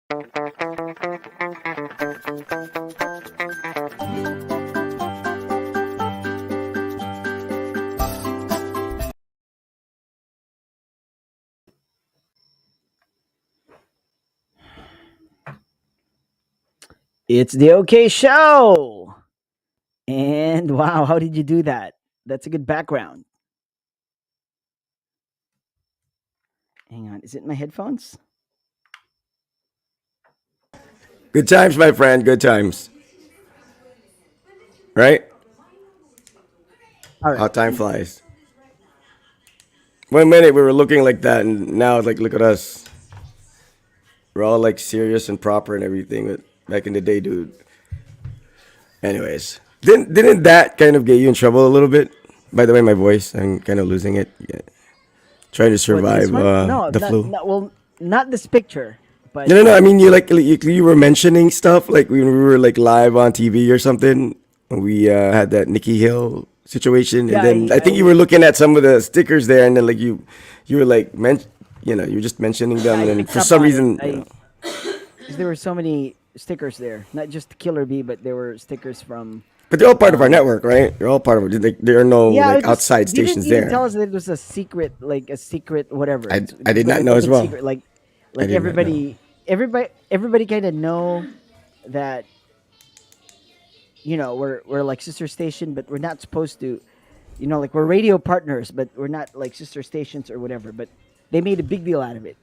It's the OK Show. And wow, how did you do that? That's a good background. Hang on, is it my headphones? Good times, my friend. Good times. Right? All right. How time flies. 1 minute we were looking like that, and now like look at us. We're all like serious and proper and everything. But back in the day, dude. Anyways, didn't that kind of get you in trouble a little bit? By the way, my voice, I'm kind of losing it. Yeah. Trying to What, this survive one? No, the flu. well, not this picture, but No, no, no. I mean, you were mentioning stuff like when we were like live on TV or something. We had that Nikki Hill situation, and yeah, then I think you were looking at some of the stickers there, and then like you were like you were just mentioning them, I and then picked for up some on it. reason, 'Cause there were so many stickers there, not just Killer Bee, but there were stickers from. but they're all part of our network, right? They're all part of it. There are no Yeah, like it was, outside they didn't stations even there. tell us that it was a secret, like a secret whatever. I did not know as well. Secret, I like did not know. everybody kind of know that we're like sister station, but we're not supposed to. Like we're radio partners, but we're not like sister stations or whatever. But they made a big deal out of it.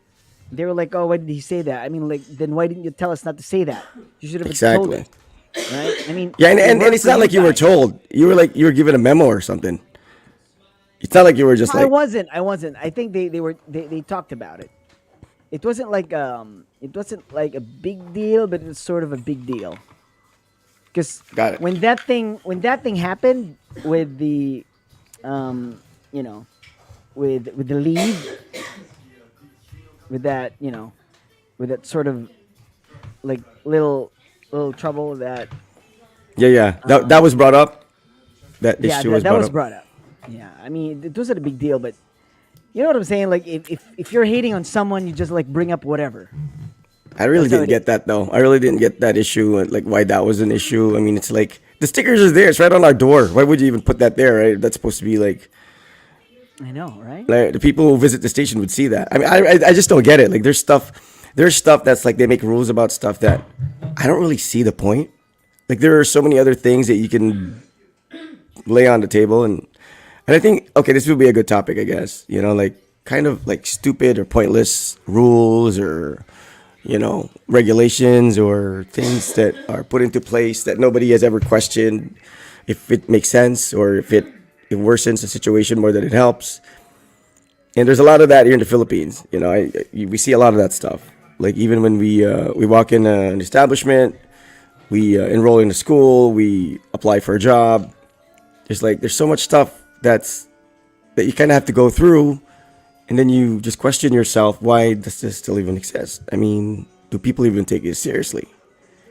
They were like, "Oh, why did he say that?" I mean, like, then why didn't you tell us not to say that? You should have told Exactly. us, right? I mean, Yeah, it and worked it's for not you like you were guys. told. You were like you were given a memo or something. It's not like you were just No, I like wasn't. I wasn't. I think they talked about it. It wasn't like a big deal, but it was sort of a big deal. Because got it. when that thing happened with the you know with the lead, with that with that sort of like little trouble that Yeah, yeah. That was brought up. That yeah, issue was that brought was up. brought up. Yeah, I mean, it wasn't a big deal, but you know what I'm saying? Like, if you're hating on someone, you just like bring up whatever. I really That's how didn't it is. get that though. I really didn't get that issue, like why that was an issue. I mean, it's like the stickers are there. It's right on our door. Why would you even put that there, right? That's supposed to be I know, right? like the people who visit the station would see that. I mean, I just don't get it. Like there's stuff that's like they make rules about stuff that I don't really see the point. Like there are so many other things that you can lay on the table, and I think okay, this would be a good topic, I guess. Like kind of like stupid or pointless rules or regulations or things that are put into place that nobody has ever questioned if it makes sense or if it worsens the situation more than it helps. And there's a lot of that here in the Philippines. We see a lot of that stuff. Like even when we walk in an establishment, we enroll in a school, we apply for a job. There's so much stuff that you kind of have to go through, and then you just question yourself, why does this still even exist? I mean, do people even take it seriously?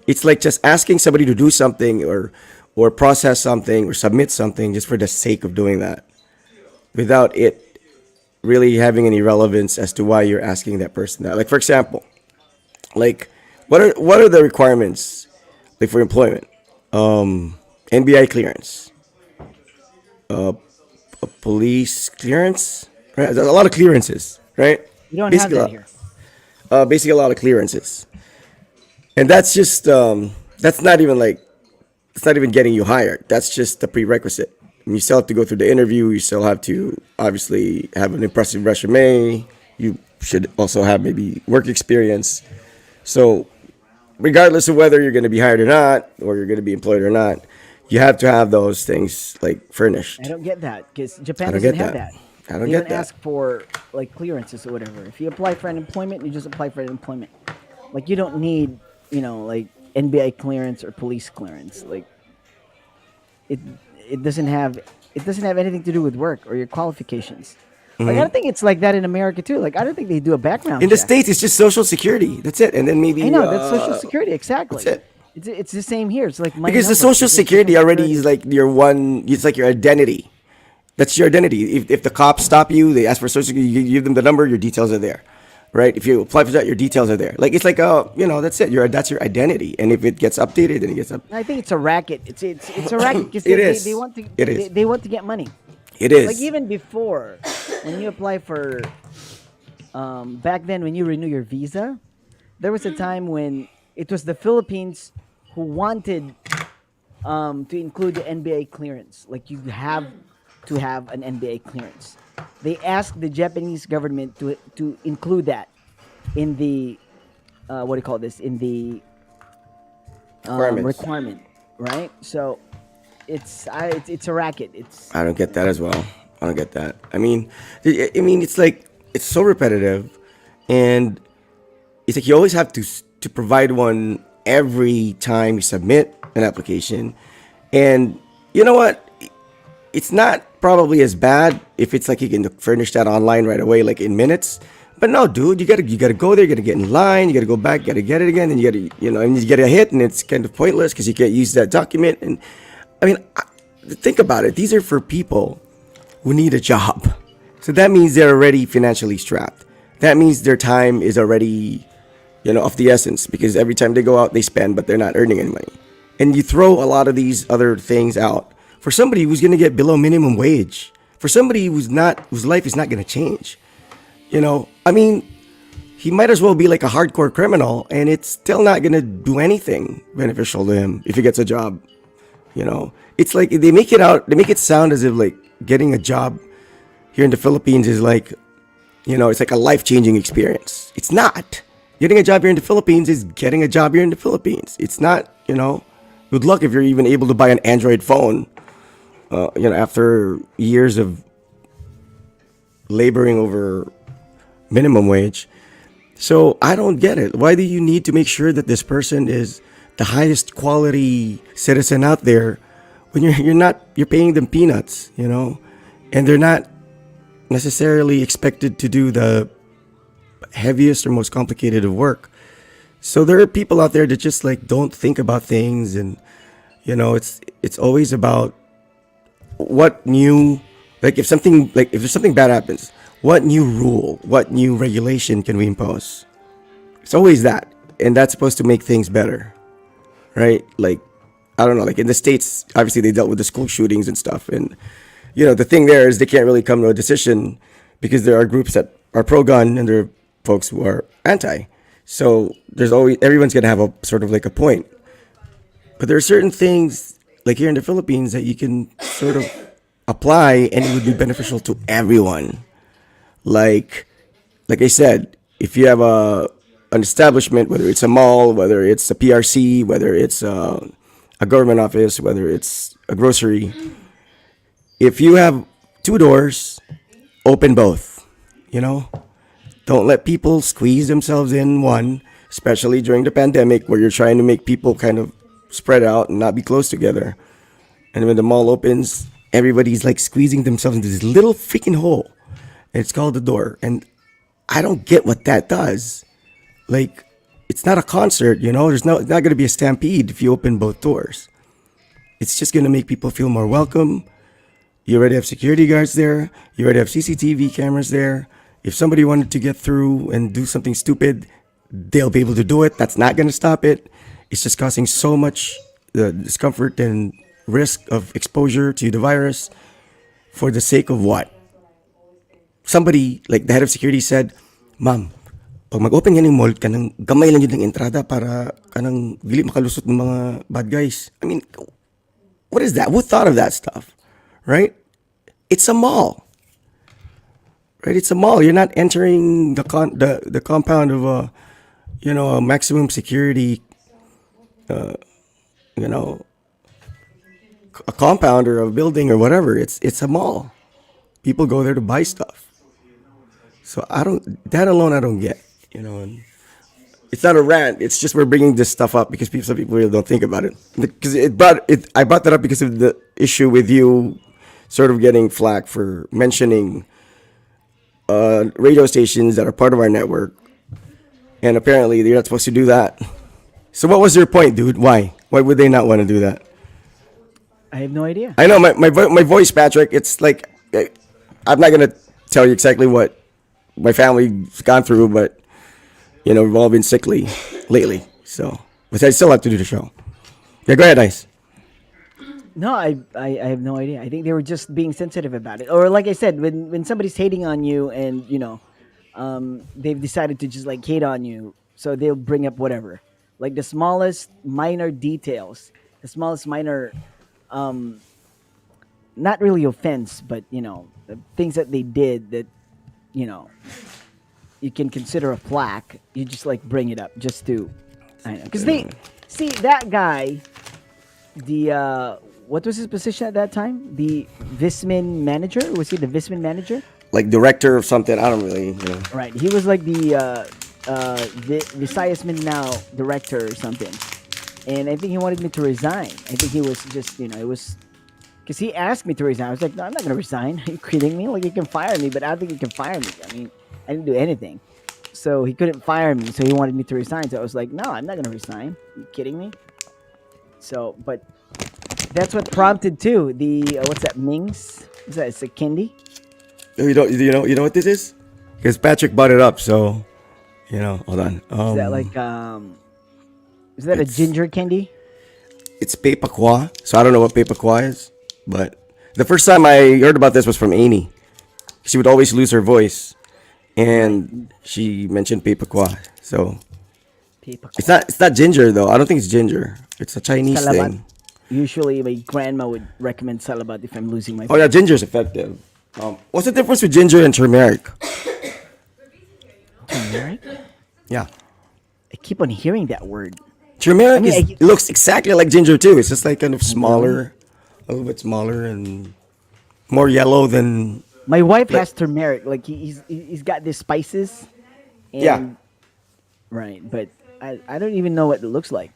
It's like just asking somebody to do something or process something or submit something just for the sake of doing that, without it really having any relevance as to why you're asking that person that. Like for example, like what are the requirements like for employment? NBI clearance, a police clearance, right? There's a lot of clearances, right? You don't have Basically, that here. basically a lot of clearances, and that's just that's not even like it's not even getting you hired. That's just the prerequisite. And you still have to go through the interview. You still have to obviously have an impressive resume. You should also have maybe work experience. So, regardless of whether you're going to be hired or not, or you're going to be employed or not, you have to have those things like I furnished. don't get that because I Japan don't doesn't get have that. that. I don't They get don't that. ask for like clearances or whatever. If you apply for an employment, you just apply for an employment. Like you don't need like NBI clearance or police clearance. Like it it doesn't have it doesn't have anything to do with work or your qualifications. Like I don't think it's like that in America too. Like I don't think they do a background In the check. states, it's just Social Security. That's it, and then I maybe know that's Social Security that's exactly. it. It's the same here. It's like my Because the number. Social It's like Social Security already Security. is like your one. It's like your identity. That's your identity. If the cops stop you, they ask for Social Security. You give them the number. Your details are there. right? If you apply for that, your details are there. Like it's like that's it. That's your identity, and if it gets updated, then it gets up. I think it's a racket. It's a racket because It they is. want to It is. they want to get money. It Like is. even before, when you apply for back then when you renew your visa, there was a time when it was the Philippines who wanted to include the NBA clearance. Like you have to have an NBA clearance. They asked the Japanese government to include that in the what do you call this, in the Requirements. requirement, right? So it's a racket. It's I don't get that as well. I don't get that. I mean, it's like it's so repetitive, and it's like you always have to provide one every time you submit an application. And you know what? It's not probably as bad if it's like you can furnish that online right away, like in minutes. But no, dude, you gotta go there, you gotta get in line, you gotta go back, you gotta get it again, and and you get a hit, and it's kind of pointless because you can't use that document. And I mean, think about it. These are for people who need a job. So that means they're already financially strapped. That means their time is already, of the essence because every time they go out, they spend, but they're not earning any money. And you throw a lot of these other things out for somebody who's going to get below minimum wage, for somebody whose life is not going to change. I mean, he might as well be like a hardcore criminal, and it's still not going to do anything beneficial to him if he gets a job. It's like they make it sound as if like getting a job here in the Philippines is like, it's like a life changing experience. It's not. Getting a job here in the Philippines is getting a job here in the Philippines. It's not, good luck if you're even able to buy an Android phone, after years of laboring over minimum wage. So I don't get it. Why do you need to make sure that this person is the highest quality citizen out there when you're paying them peanuts, and they're not necessarily expected to do the heaviest or most complicated of work. So there are people out there that just like don't think about things, and it's always about what new, like if there's something bad happens, what new rule, what new regulation can we impose? It's always that, and that's supposed to make things better, right? Like I don't know, like in the States, obviously they dealt with the school shootings and stuff, and the thing there is they can't really come to a decision because there are groups that are pro-gun and there are folks who are anti. So everyone's gonna have a sort of like a point. But there are certain things like here in the Philippines that you can sort of apply and it would be beneficial to everyone. Like I said, if you have an establishment, whether it's a mall, whether it's a PRC, whether it's a government office, whether it's a grocery, if you have two doors, open both. Don't let people squeeze themselves in one, especially during the pandemic where you're trying to make people kind of spread out and not be close together. And when the mall opens, everybody's like squeezing themselves into this little freaking hole. And it's called the door. And I don't get what that does. Like, it's not a concert, it's not going to be a stampede if you open both doors. It's just going to make people feel more welcome. You already have security guards there. You already have CCTV cameras there. If somebody wanted to get through and do something stupid, they'll be able to do it. That's not going to stop it. It's just causing so much discomfort and risk of exposure to the virus for the sake of what? Somebody, like the head of security said, Ma'am, pag mag-open yan ng mall, kanang gamay lang yun ng entrada para kanang dili makalusot ng mga bad guys. I mean, what is that? Who thought of that stuff? Right? It's a mall. Right? It's a mall. You're not entering the compound of a maximum security a compound or a building or whatever. It's a mall. People go there to buy stuff. So that alone I don't get. And it's not a rant. It's just we're bringing this stuff up because some people really don't think about it. Because I brought that up because of the issue with you sort of getting flack for mentioning radio stations that are part of our network. And apparently they're not supposed to do that. So what was your point, dude? Why? Why would they not want to do that? I have no idea. I know my voice, Patrick. It's like I'm not gonna tell you exactly what my family's gone through, but We've all been sickly lately. So, but I still have to do the show. Yeah, go ahead, Ice. No, I have no idea. I think they were just being sensitive about it. Or like I said, when somebody's hating on you and they've decided to just like hate on you, so they'll bring up whatever, like the smallest minor details, the smallest minor, um, not really offense, but the things that they did that you know you can consider a flack. You just like bring it up just to, I know, because they see that guy, the what was his position at that time? The Vismin manager? Was he the Vismin manager? Like director of something. I don't really. Right. He was like the Visayas Mindanao director or something. And I think he wanted me to resign. I think he was just, it was because he asked me to resign. I was like, no, I'm not going to resign. Are you kidding me? Like, you can fire me, but I don't think you can fire me. I mean, I didn't do anything. So he couldn't fire me. So he wanted me to resign. So I was like, no, I'm not going to resign. Are you kidding me? So, but that's what prompted too. The, what's that, Mings? What's that? It's a candy? You know what this is? Because Patrick brought it up. So, hold on. Is that like, is that a it's- ginger candy? It's pepakwa. So I don't know what pepakwa is, but the first time I heard about this was from Amy. She would always lose her voice, and she mentioned pepakwa. So it's not ginger though. I don't think it's ginger. It's a Chinese Salabat. thing. Usually, my grandma would recommend salabat if I'm losing my Oh yeah, ginger's effective. What's the difference with ginger and turmeric? turmeric. Yeah, I keep on hearing that word. turmeric I mean, it looks exactly like ginger too. It's just like kind of smaller, a little bit smaller and more yellow than. My wife has turmeric. Like he's got these spices. And, Yeah. Right, but I don't even know what it looks like.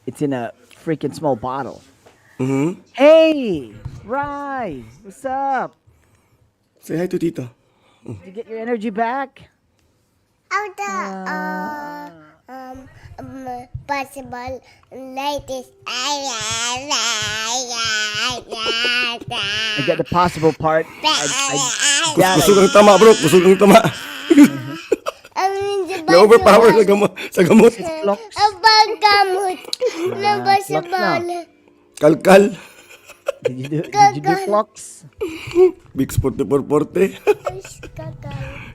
It's in a freaking small bottle. Mm-hmm. Hey, Rye, what's up? Say hi to Tito. Did you get your energy back? Possible latest. I got the possible part. I got Busog it. ang tama, bro. Busog ang tama. Na-overpower sa gamot. Flocks. Abang gamot. Flocks na. Nabasabal. Kalkal. Did you do flocks? Big sport de porporte.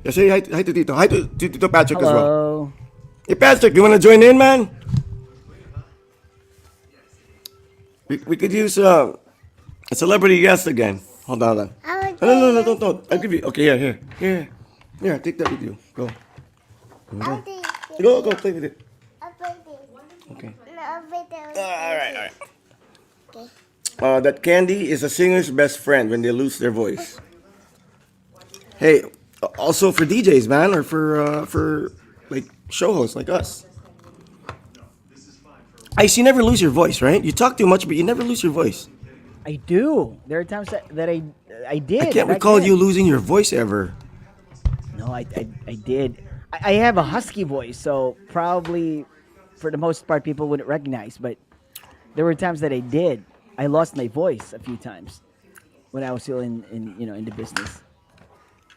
Yeah, say hi to Tito. Hi to Tito Patrick as well. Hello. Hey Patrick, you wanna join in, man? We could use a celebrity guest again. Hold on. No, don't. I'll give you. Okay, here. Take that with you. Go, play with it. Okay. All right. That candy is a singer's best friend when they lose their voice. Hey, also for DJs, man, or for like show hosts like us. Ice, you never lose your voice, right? You talk too much, but you never lose your voice. I do. There are times that I did. I can't back recall then. you losing your voice ever. No, I did. I have a husky voice, so probably for the most part people wouldn't recognize. But there were times that I did. I lost my voice a few times when I was still in the business.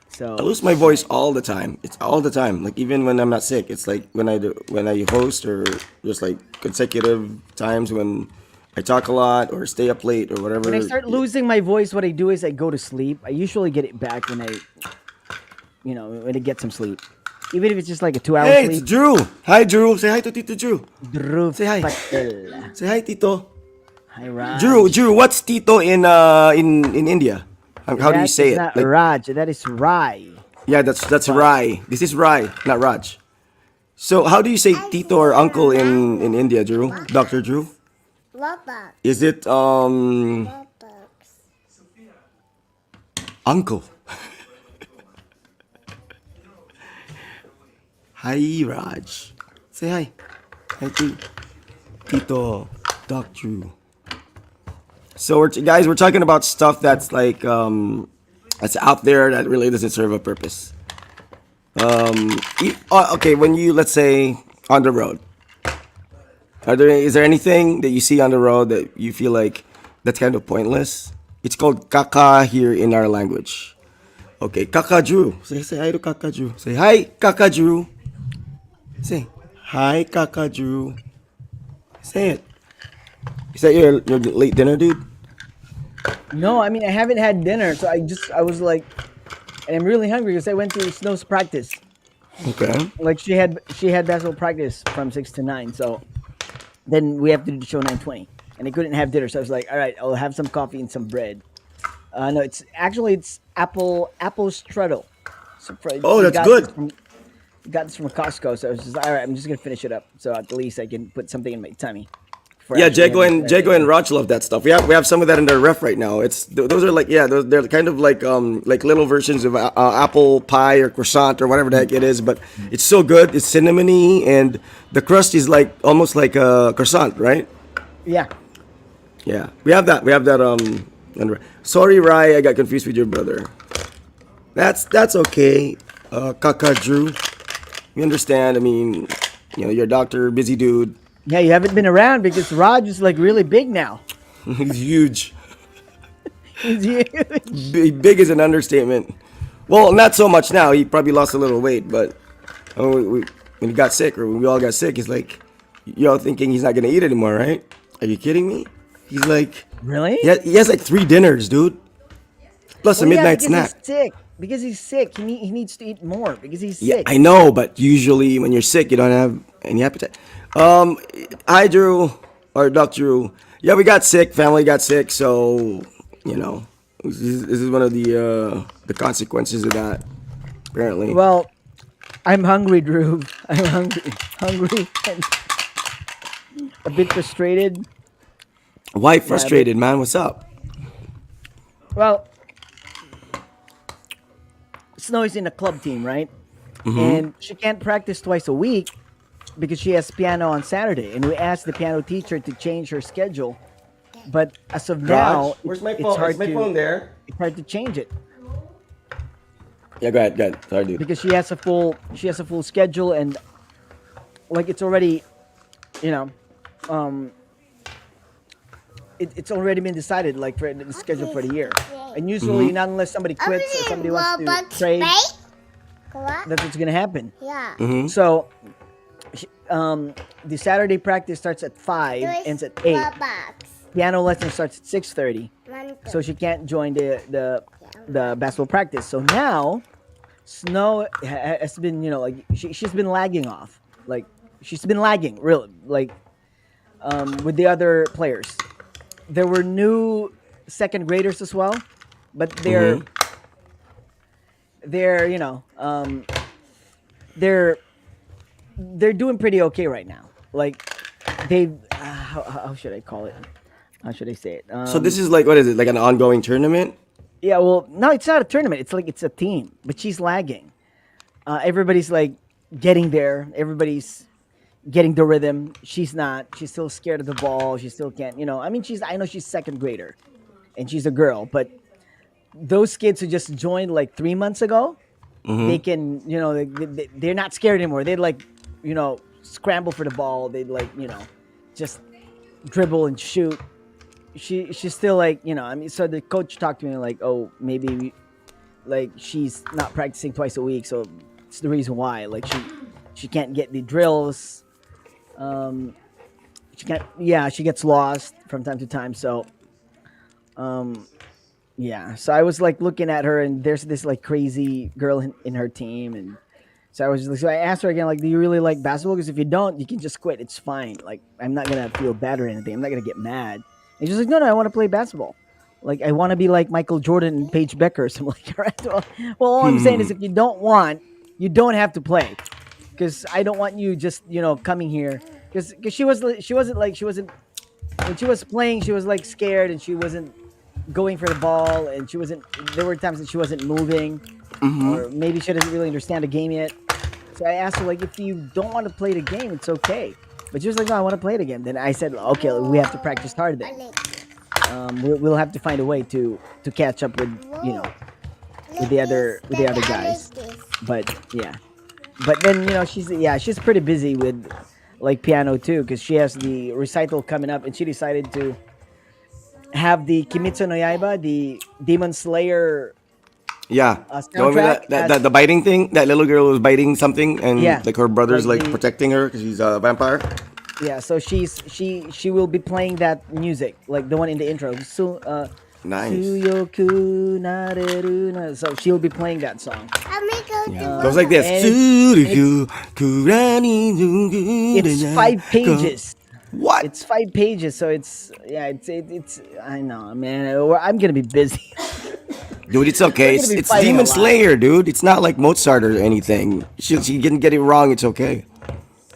So I lose my voice all the time. It's all the time. Like even when I'm not sick, it's like when I host or just like consecutive times when I talk a lot or stay up late or whatever. when I start losing my voice, what I do is I go to sleep. I usually get it back when when I get some sleep, even if it's just like a 2 hour Hey, sleep. it's Drew. Hi, Drew. Say hi to Tito Drew. Drew Say hi. Patel. Say hi, Tito. Hi, Raj. Drew, what's Tito in India? How do you That say is it? Not Like, Raj. That is Rai. yeah, that's Rai. This is Rai, not Raj. So how do you say Tito or uncle in India, Drew? Dr. Drew? Robux. Is it uncle? Hi, Raj. Say hi. Hi to Tito, Dr. Drew. So we're talking about stuff that's like that's out there that really doesn't serve a purpose. Okay, when you let's say on the road, is there anything that you see on the road that you feel like that's kind of pointless? It's called kaka here in our language. Okay, kaka Drew. Say hi to kaka Drew. Say hi, kaka Drew. Say, hi, Kaka Drew. Say it. Is that your late dinner, dude? No, I mean I haven't had dinner, so I was like, and I'm really hungry because I went to Snow's practice. Okay. Like she had basketball practice from 6 to 9, so then we have to do the show 9:20, and I couldn't have dinner, so I was like, all right, I'll have some coffee and some bread. No, it's apple strudel. So Oh, we that's got this good. from Costco, so I was just all right. I'm just gonna finish it up, so at least I can put something in my tummy before Yeah, actually having Jago and dinner. Raj love that stuff. We have some of that in their ref right now. Those are like, yeah, they're kind of like little versions of apple pie or croissant or whatever the heck it is. But it's so good. It's cinnamony and the crust is like almost like a croissant, right? Yeah. Yeah, we have that. We have that. Sorry, Rai, I got confused with your brother. That's okay. Kaka Drew, we understand. I mean, you're a doctor, busy dude. Yeah, you haven't been around because Raj is like really big now. He's huge. He's huge. Big is an understatement. Well, not so much now. He probably lost a little weight, but when he got sick, or when we all got sick, he's like, y'all thinking he's not gonna eat anymore, right? Are you kidding me? He's like, Really? he has like 3 dinners, dude, plus a Well, yeah, midnight because he's snack. sick. Because he's sick, he needs to eat more because he's Yeah, sick. I know, but usually when you're sick, you don't have any appetite. Um, I Drew or Doctor Drew. Yeah, we got sick. Family got sick, so you know, this is one of the consequences of that. Apparently, Well, I'm hungry, Drew. I'm hungry, and a bit frustrated. why Yeah, but frustrated, man? What's up? well, Snow is in a club team, right? And she can't practice twice a week because she has piano on Saturday. And we asked the piano teacher to change her schedule, but as of Raj, now, where's my it's phone? Is hard my to phone there? it's hard to change it Yeah, go ahead, go ahead. Sorry, dude. because she has a full schedule, and like it's already, you know, um, it's already been decided like for the schedule for the year. And usually, not unless somebody quits or somebody wants to Robot trade, space? What? that's what's gonna happen. Yeah. So, the Saturday practice starts at 5, There's ends at 8. robots. Piano lesson starts at 6:30, One, so she can't join the basketball practice. So now, Snow has been, like she's been lagging off, like she's been lagging really, like with the other players. There were new second graders as well, but they're they're they're doing pretty okay right now. Like they, how should I call it? How should I say it? So this is like, what is it? Like an ongoing tournament? Yeah, well, no, it's not a tournament. It's like it's a team, but she's lagging. Everybody's like getting there. Everybody's getting the rhythm. She's not. She's still scared of the ball. She still can't. I mean, I know she's second grader, and she's a girl, but those kids who just joined like 3 months ago, they can, they're not scared anymore. They'd like, scramble for the ball. They'd like, just dribble and shoot. She's still like, I mean, so the coach talked to me like, oh, maybe like she's not practicing twice a week, so it's the reason why. Like she can't get the drills. Um, she can't. Yeah, she gets lost from time to time. So yeah. So I was like looking at her, and there's this like crazy girl in her team, and so I asked her again, like, do you really like basketball? Because if you don't, you can just quit. It's fine. Like, I'm not gonna feel bad or anything. I'm not gonna get mad. And she's like, no, I want to play basketball. Like, I want to be like Michael Jordan and Paige Becker. So I'm like, all right. Well, all I'm saying is, if you don't want, you don't have to play. Because I don't want you just, coming here. Because she wasn't when she was playing, she was like scared and she wasn't going for the ball, and there were times that she wasn't moving, or maybe she doesn't really understand the game yet. So I asked her, like, if you don't want to play the game, it's okay. But she was like, no, I want to play the game. Then I said, okay, we have to practice hard then. We'll have to find a way to catch up with, with the other guys. But yeah, but then she's pretty busy with like piano too, because she has the recital coming up, and she decided to have the Kimetsu no Yaiba, the Demon Slayer Yeah, the one with soundtrack has the biting thing. That little girl was biting something, and yeah, like her brother's like like the protecting her because he's a vampire. yeah. So she will be playing that music, like the one in the intro. Nice. Suyoku nareru na. So she'll be playing that song. I may go to Yeah, goes like mama. this. And it's 5 pages. What? It's 5 pages, so it's yeah, it's I know, man. I'm gonna be busy. Dude, it's We're okay. gonna be It's fighting a Demon lot. Slayer, dude. It's not like Mozart or anything. She didn't get it wrong. It's okay.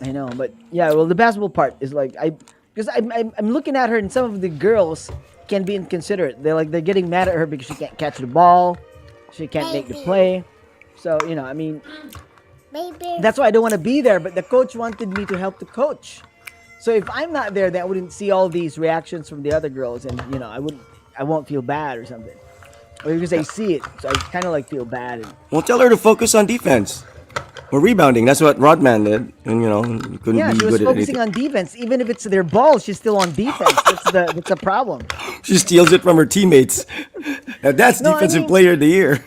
I know, but yeah. Well, the basketball part is like because I'm looking at her, and some of the girls can be inconsiderate. They're getting mad at her because she can't catch the ball, she can't make the Baby. play. So I mean, Baby. that's why I don't want to be there. But the coach wanted me to help the coach. So if I'm not there, then I wouldn't see all these reactions from the other girls, and I won't feel bad or something. Or because I see it, so I kind of like feel bad. And, Well, tell her to focus on defense or rebounding. That's what Rodman did, and he couldn't yeah, be she was good at focusing anything. on defense, even if it's their ball. She's still on defense. That's a problem. She steals it from her teammates. Now that's No, I defensive mean, player of the year.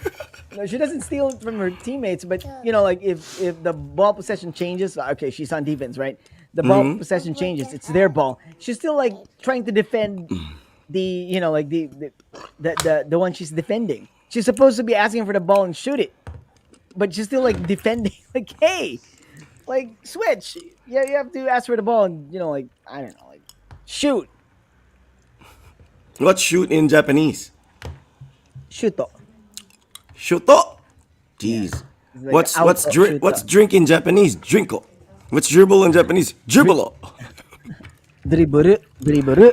no, she doesn't steal it from her teammates, but like if the ball possession changes, okay, she's on defense, right? The ball possession changes, it's their ball. She's still like trying to defend the like the one she's defending. She's supposed to be asking for the ball and shoot it, but she's still like defending. Like, hey, like switch. Yeah, you have to ask for the ball and like I don't know, like shoot, What's shoot in Japanese? shoot. Shoto. Yeah, Jeez. it's like out shoot. What's drink in Japanese? Drinko. What's dribble in Japanese? Dribblo. Dribble, dribble.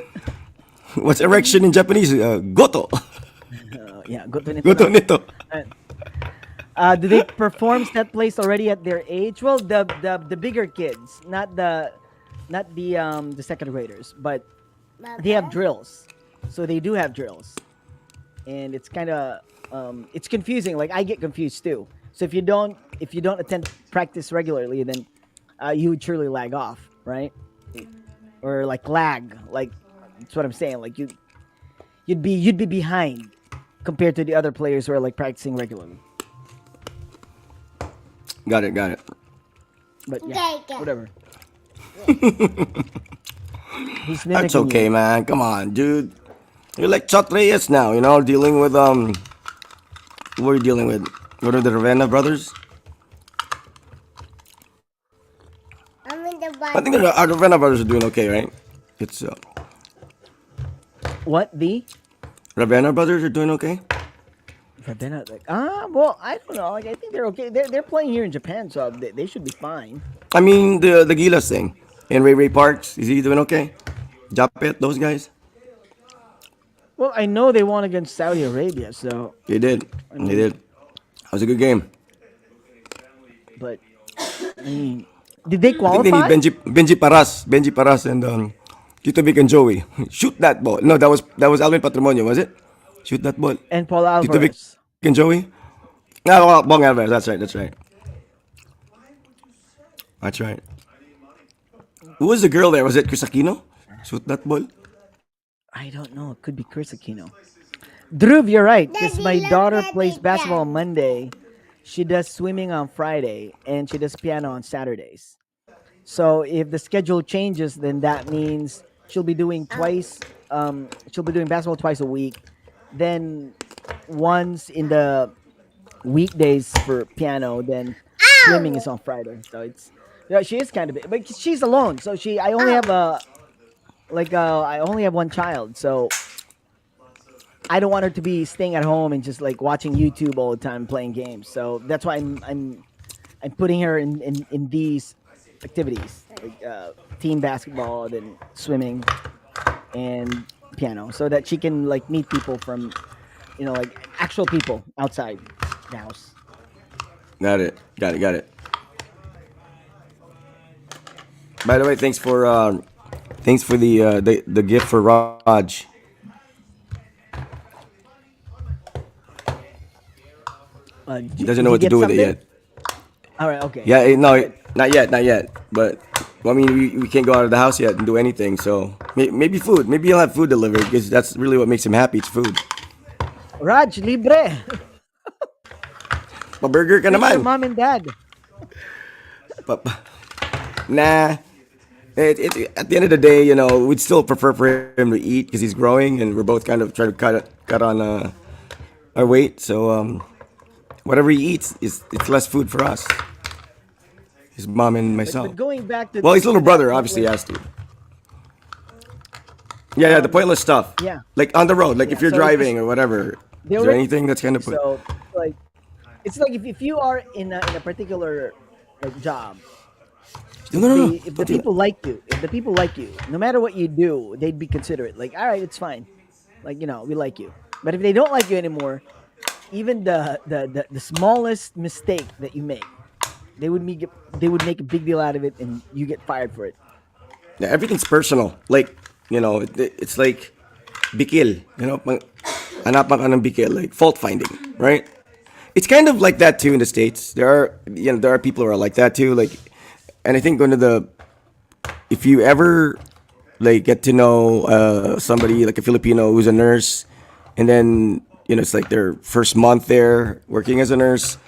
What's erection in Japanese? Goto. Yeah, go to nito Goto na. nito. Do they perform set plays already at their age? Well, the bigger kids, not the second graders, but they have drills. So they do have drills, and it's kind of it's confusing. Like I get confused too. So if you don't attend practice regularly, then you would surely lag off, right? Or like lag, like that's what I'm saying. Like you'd be behind compared to the other players who are like practicing regularly. Got it. Got it. But yeah, Okay, okay. whatever. He's That's mimicking okay, you. man. Come on, dude. You're like Chat Reyes now, dealing with what are you dealing with? What are the Ravenna brothers? I'm in the I think bottom. the Ravenna brothers are doing okay, right? It's What the? Ravenna brothers are doing okay. But they're not like well, I don't know. Like I think they're okay. They're playing here in Japan, so they should be fine. I mean the Gilas thing and Ray Parks, is he doing okay? Japet, those guys, Well, I know they won against Saudi Arabia, so they did. I They mean, did. That was a good game. but I mean, did they I think they need qualify? Benji Paras, and Tito Vic and Joey. Shoot that ball. No, that was Alvin Patrimonio, was it? Shoot that ball. And Paul Tito Vic Alvarez. and Joey. No, Bong Alvarez. That's right. That's right. That's right. Who was the girl there? Was it Chris Aquino? Shoot that ball. I don't know. It could be Chris Aquino. Dhruv, you're right. Because Daddy, my look daughter at plays it, basketball on Dad. Monday. She does swimming on Friday, and she does piano on Saturdays. So if the schedule changes, then that means she'll be doing twice. She'll be doing basketball twice a week. Then once in the weekdays for piano. Then swimming is Ow! on Friday. So it's yeah, she is kind of big, but she's alone. So I only Ow! have I only have one child. So I don't want her to be staying at home and just like watching YouTube all the time playing games. So that's why I'm putting her in these activities like team basketball, then swimming and piano, so that she can like meet people from like actual people outside the house. Got it. Got it. Got it. By the way, thanks for the gift for Raj. He doesn't Did know you what to get do with it something? yet. All right, okay. Yeah, no, Good. not yet. But well, I mean, we can't go out of the house yet and do anything. So maybe food. Maybe he'll have food delivered because that's really what makes him happy. It's food. Raj, libre. Pa-burger ka Preach to naman. mom and dad. Pa- nah. At the end of the day, we'd still prefer for him to eat because he's growing, and we're both kind of trying to cut on our weight. So whatever he eats is it's less food for us. His mom and But myself. going back Well, his little to that brother point obviously where, has to. Yeah, the pointless stuff. yeah, Like on the road, like yeah. if you're So it's driving just or whatever. they Is there already anything that's kind of put? so like it's like if you are in a particular like job, No, no, no, no. if the Don't do that. people like you, no matter what you do, they'd be considerate. Like, all right, it's fine. Like, we like you. But if they don't like you anymore, even the smallest mistake that you make, they would make a big deal out of it, and you get fired for it. Yeah, everything's personal. Like, it's like bikil. Hanapan ka ng bikil, like fault finding, right? It's kind of like that too in the States. There are people who are like that too. Like, and I think if you ever like get to know somebody like a Filipino who's a nurse, and then it's like their first month there working as a nurse.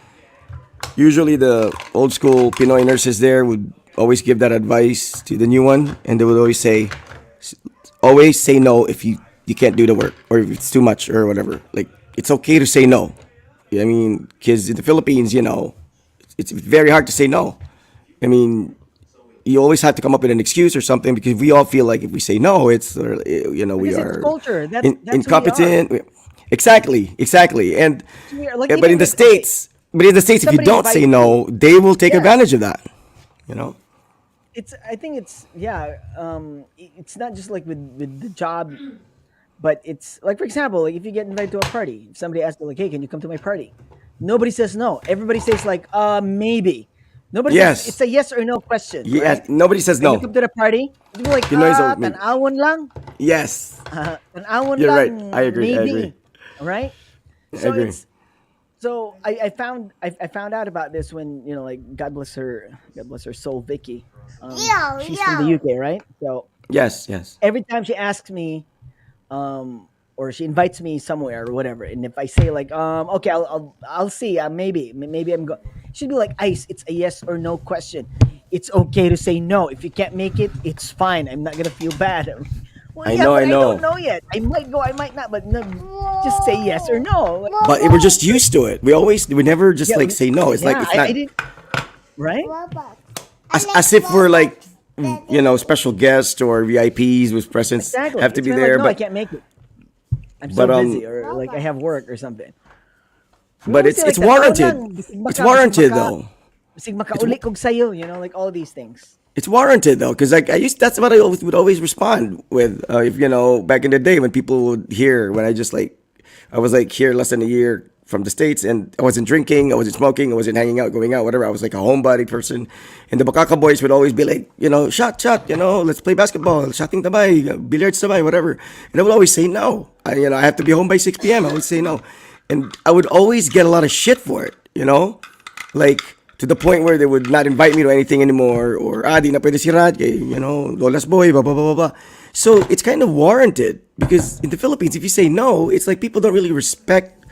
Usually, the old school Pinoy nurses there would always give that advice to the new one, and they would always say no if you can't do the work or if it's too much or whatever. Like it's okay to say no. I mean, because in the Philippines, it's very hard to say no. I mean, you always have to come up with an excuse or something because we all feel like if we say no, we Because it's are culture. That's who we are. incompetent. Exactly, and We are like but in even the like okay, states, if you somebody don't say invites you. no, they will take Yeah, advantage of that. You know. it's I think it's yeah. It's not just like with the job, but it's like for example, like if you get invited to a party, if somebody asks you like, "Hey, can you come to my party?" Nobody says no. Everybody says like, maybe. Nobody says Yes. it's a yes or no question, Yes. right? Nobody says Can you no. come to the party? You'd be like, Pinoy is always maybe. tanawon lang. Yes. Tanawon You're lang, right. I agree. I agree. maybe. All right? I So agree. I found out about this when, like God bless her soul, Vicky. Yo, She's from the yo. UK, right? So Yes. Yes. every time she asks me, or she invites me somewhere or whatever, and if I say like, okay, I'll see, maybe I'm going, she'd be like, Ice, it's a yes or no question. It's okay to say no. If you can't make it, it's fine. I'm not gonna feel bad. Well, I yeah, know. but I I don't know. know yet. I might go, I might not. But no, just say yes or no. Like, But we're just used to it. We never just yeah, like say no. It's like yeah. it's I not didn't. Right? Robot. as if we're like special guests or VIPs with presents Exactly. have to It's be kind of like, there. no, I But can't make it. I'm so but busy, or like I have work or something. We but always it's say like it's that. "Taon warranted. lang, bisig It's maka, warranted though. bisig It's makauli kog sayo, like all these things. It's warranted though, because like that's what I would always respond with. If back in the day when people would hear when I was like here less than a year from the States and I wasn't drinking, I wasn't smoking, I wasn't hanging out, going out, whatever. I was like a homebody person, and the Bakaka boys would always be like, shot, let's play basketball, shotting tabay, billiards tabay, whatever. And I would always say no. I have to be home by 6 p.m. I would say no, and I would always get a lot of shit for it. Like to the point where they would not invite me to anything anymore, or di na pwede si Rad, kay, Lola's boy, blah blah blah blah blah. So it's kind of warranted because in the Philippines, if you say no, it's like people don't really respect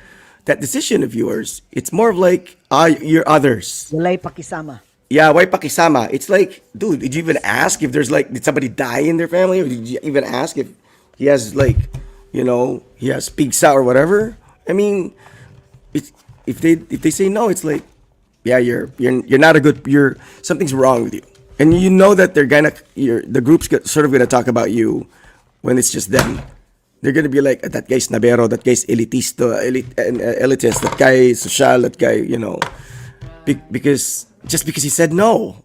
that decision of yours. It's more of like you're others. Walay pakisama. Yeah, why pakisama? It's like, dude, did you even ask if there's like, did somebody die in their family, or did you even ask if he has like, he has pigsa or whatever? I mean, it's if they say no, it's like, yeah, you're not a good. Something's wrong with you, and you know that the group's sort of gonna talk about you when it's just them. They're gonna be like, that guy's nabero, that guy's elitist, that guy is social, that guy, because just because he said no,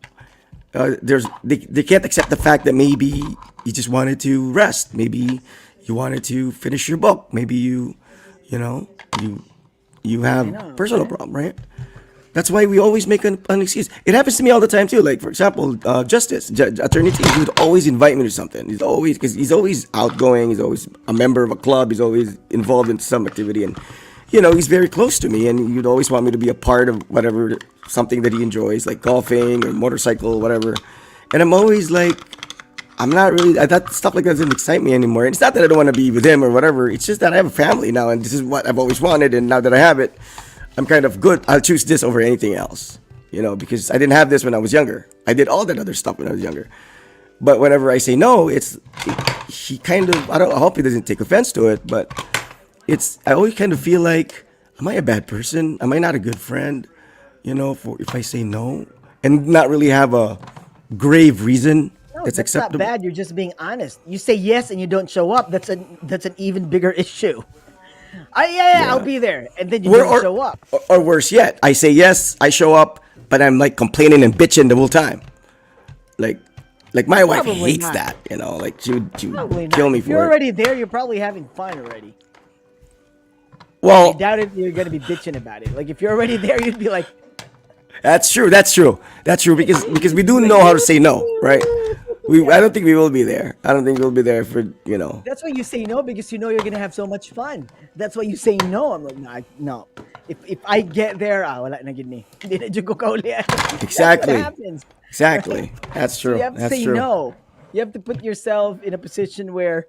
they can't accept the fact that maybe you just wanted to rest, maybe you wanted to finish your book, maybe you know, you I have know, personal right? problem, right? That's why we always make an excuse. It happens to me all the time too. Like for example, Attorney T, he would always invite me to something. He's always outgoing. He's always a member of a club. He's always involved in some activity, and he's very close to me. And he'd always want me to be a part of whatever something that he enjoys, like golfing or motorcycle, whatever. And I'm always like, I'm not really that stuff like that doesn't excite me anymore. And it's not that I don't want to be with him or whatever. It's just that I have a family now, and this is what I've always wanted. And now that I have it, I'm kind of good. I'll choose this over anything else, because I didn't have this when I was younger. I did all that other stuff when I was younger. But whenever I say no, he kind of, I hope he doesn't take offense to it, but I always kind of feel like, am I a bad person? Am I not a good friend? If I say no and not really have a grave reason No, that's that's not acceptable. bad. You're just being honest. You say yes and you don't show up. That's an even bigger issue. Yeah, I'll Yeah. be there, and then you Or, don't or, show up. or worse yet, I say yes, I show up, but I'm like complaining and bitching the whole time. Like, my wife Probably hates not. that. Like she would Probably not. kill me If you're for it. already there, you're probably having fun already. I Well, doubt if you're gonna be bitching about it. Like if you're already there, you'd be like, that's true. That's true. That's true because we do know how to say no, right? I don't think we will be there. I don't think we'll be there for. that's why you say no because you know you're gonna have so much fun. That's why you say no. I'm like, no. If I get there, wala na gid ni. Hindi na jud ko kauli. That's Exactly. what happens. Exactly. That's So true. you have to That's say true. no. You have to put yourself in a position where,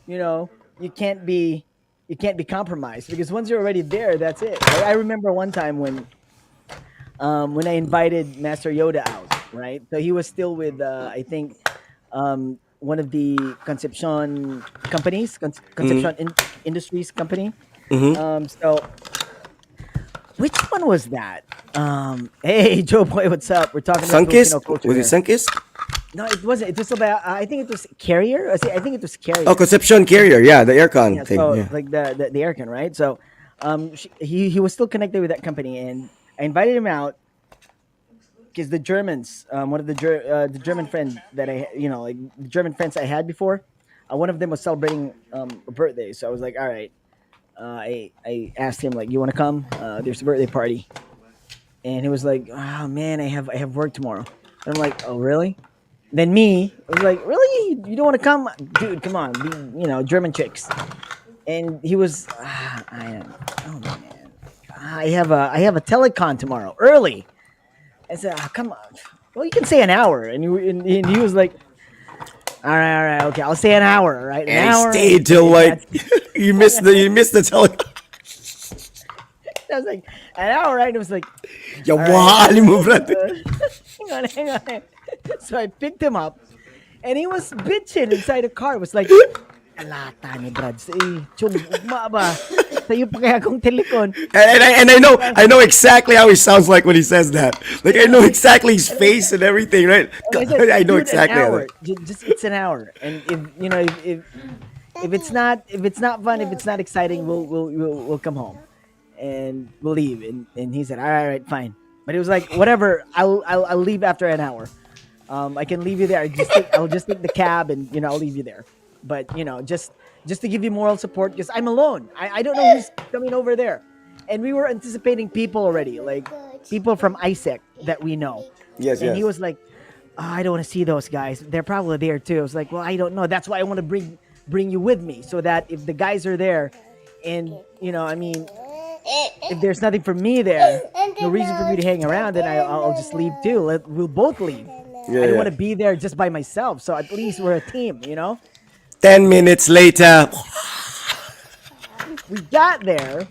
you know, you can't be compromised because once you're already there, that's it. I remember one time when I invited Master Yoda out, right? So he was still with I think one of the Concepcion companies, Concepcion Industries company. So which one was that? Hey Joe Boy, what's up? We're talking about Filipino Sunkist? culture Was it here. Sunkist? No, it wasn't. It was about. I think it was Carrier. I think it was Carrier. Oh, Concepcion Carrier. Yeah, the Yeah. aircon thing. So Yeah. like the aircon, right? So, he was still connected with that company, and I invited him out because the Germans, one of the German friend that like the German friends I had before, one of them was celebrating a birthday. So I was like, all right. I asked him like, you want to come? There's a birthday party, and he was like, oh man, I have work tomorrow. And I'm like, oh really? Then me was like, really? You don't want to come, dude? Come on, German chicks. And he was, oh man, I have a telecon tomorrow early. I said, come on. Well, you can say an hour, and he was like, all right, okay, I'll say an hour, all right, an And he hour. stayed till like you missed the tele. I was like, an hour, right? And it was like, Ya all right, wali mo brad. hang on. So I picked him up, and he was bitching inside the car. It was like, alata ni Brad. Chung, ugma ba? Sa'yo pa kaya akong telecon. And I know exactly how he sounds like when he says that. Like I know exactly his face and everything, right? And I said, I know "Dude, exactly. An how hour. that- Just it's an hour, and if it's not fun, if it's not exciting, we'll come home, and we'll leave. And he said, all right, fine. But it was like, whatever. I'll leave after an hour. I can leave you there. I'll just take the cab, and I'll leave you there. But just to give you moral support, because I'm alone. I don't know who's coming over there, and we were anticipating people already, like people from ISEC that we know. Yes, And yes. he was like, oh, I don't want to see those guys. They're probably there too. I was like, well, I don't know. That's why I want to bring you with me, so that if the guys are there, and if there's nothing for me there, no reason for me to hang around, then I'll just leave too. We'll both leave. Yeah, I don't yeah. want to be there just by myself. So at least we're a team. 10 minutes later. We got there,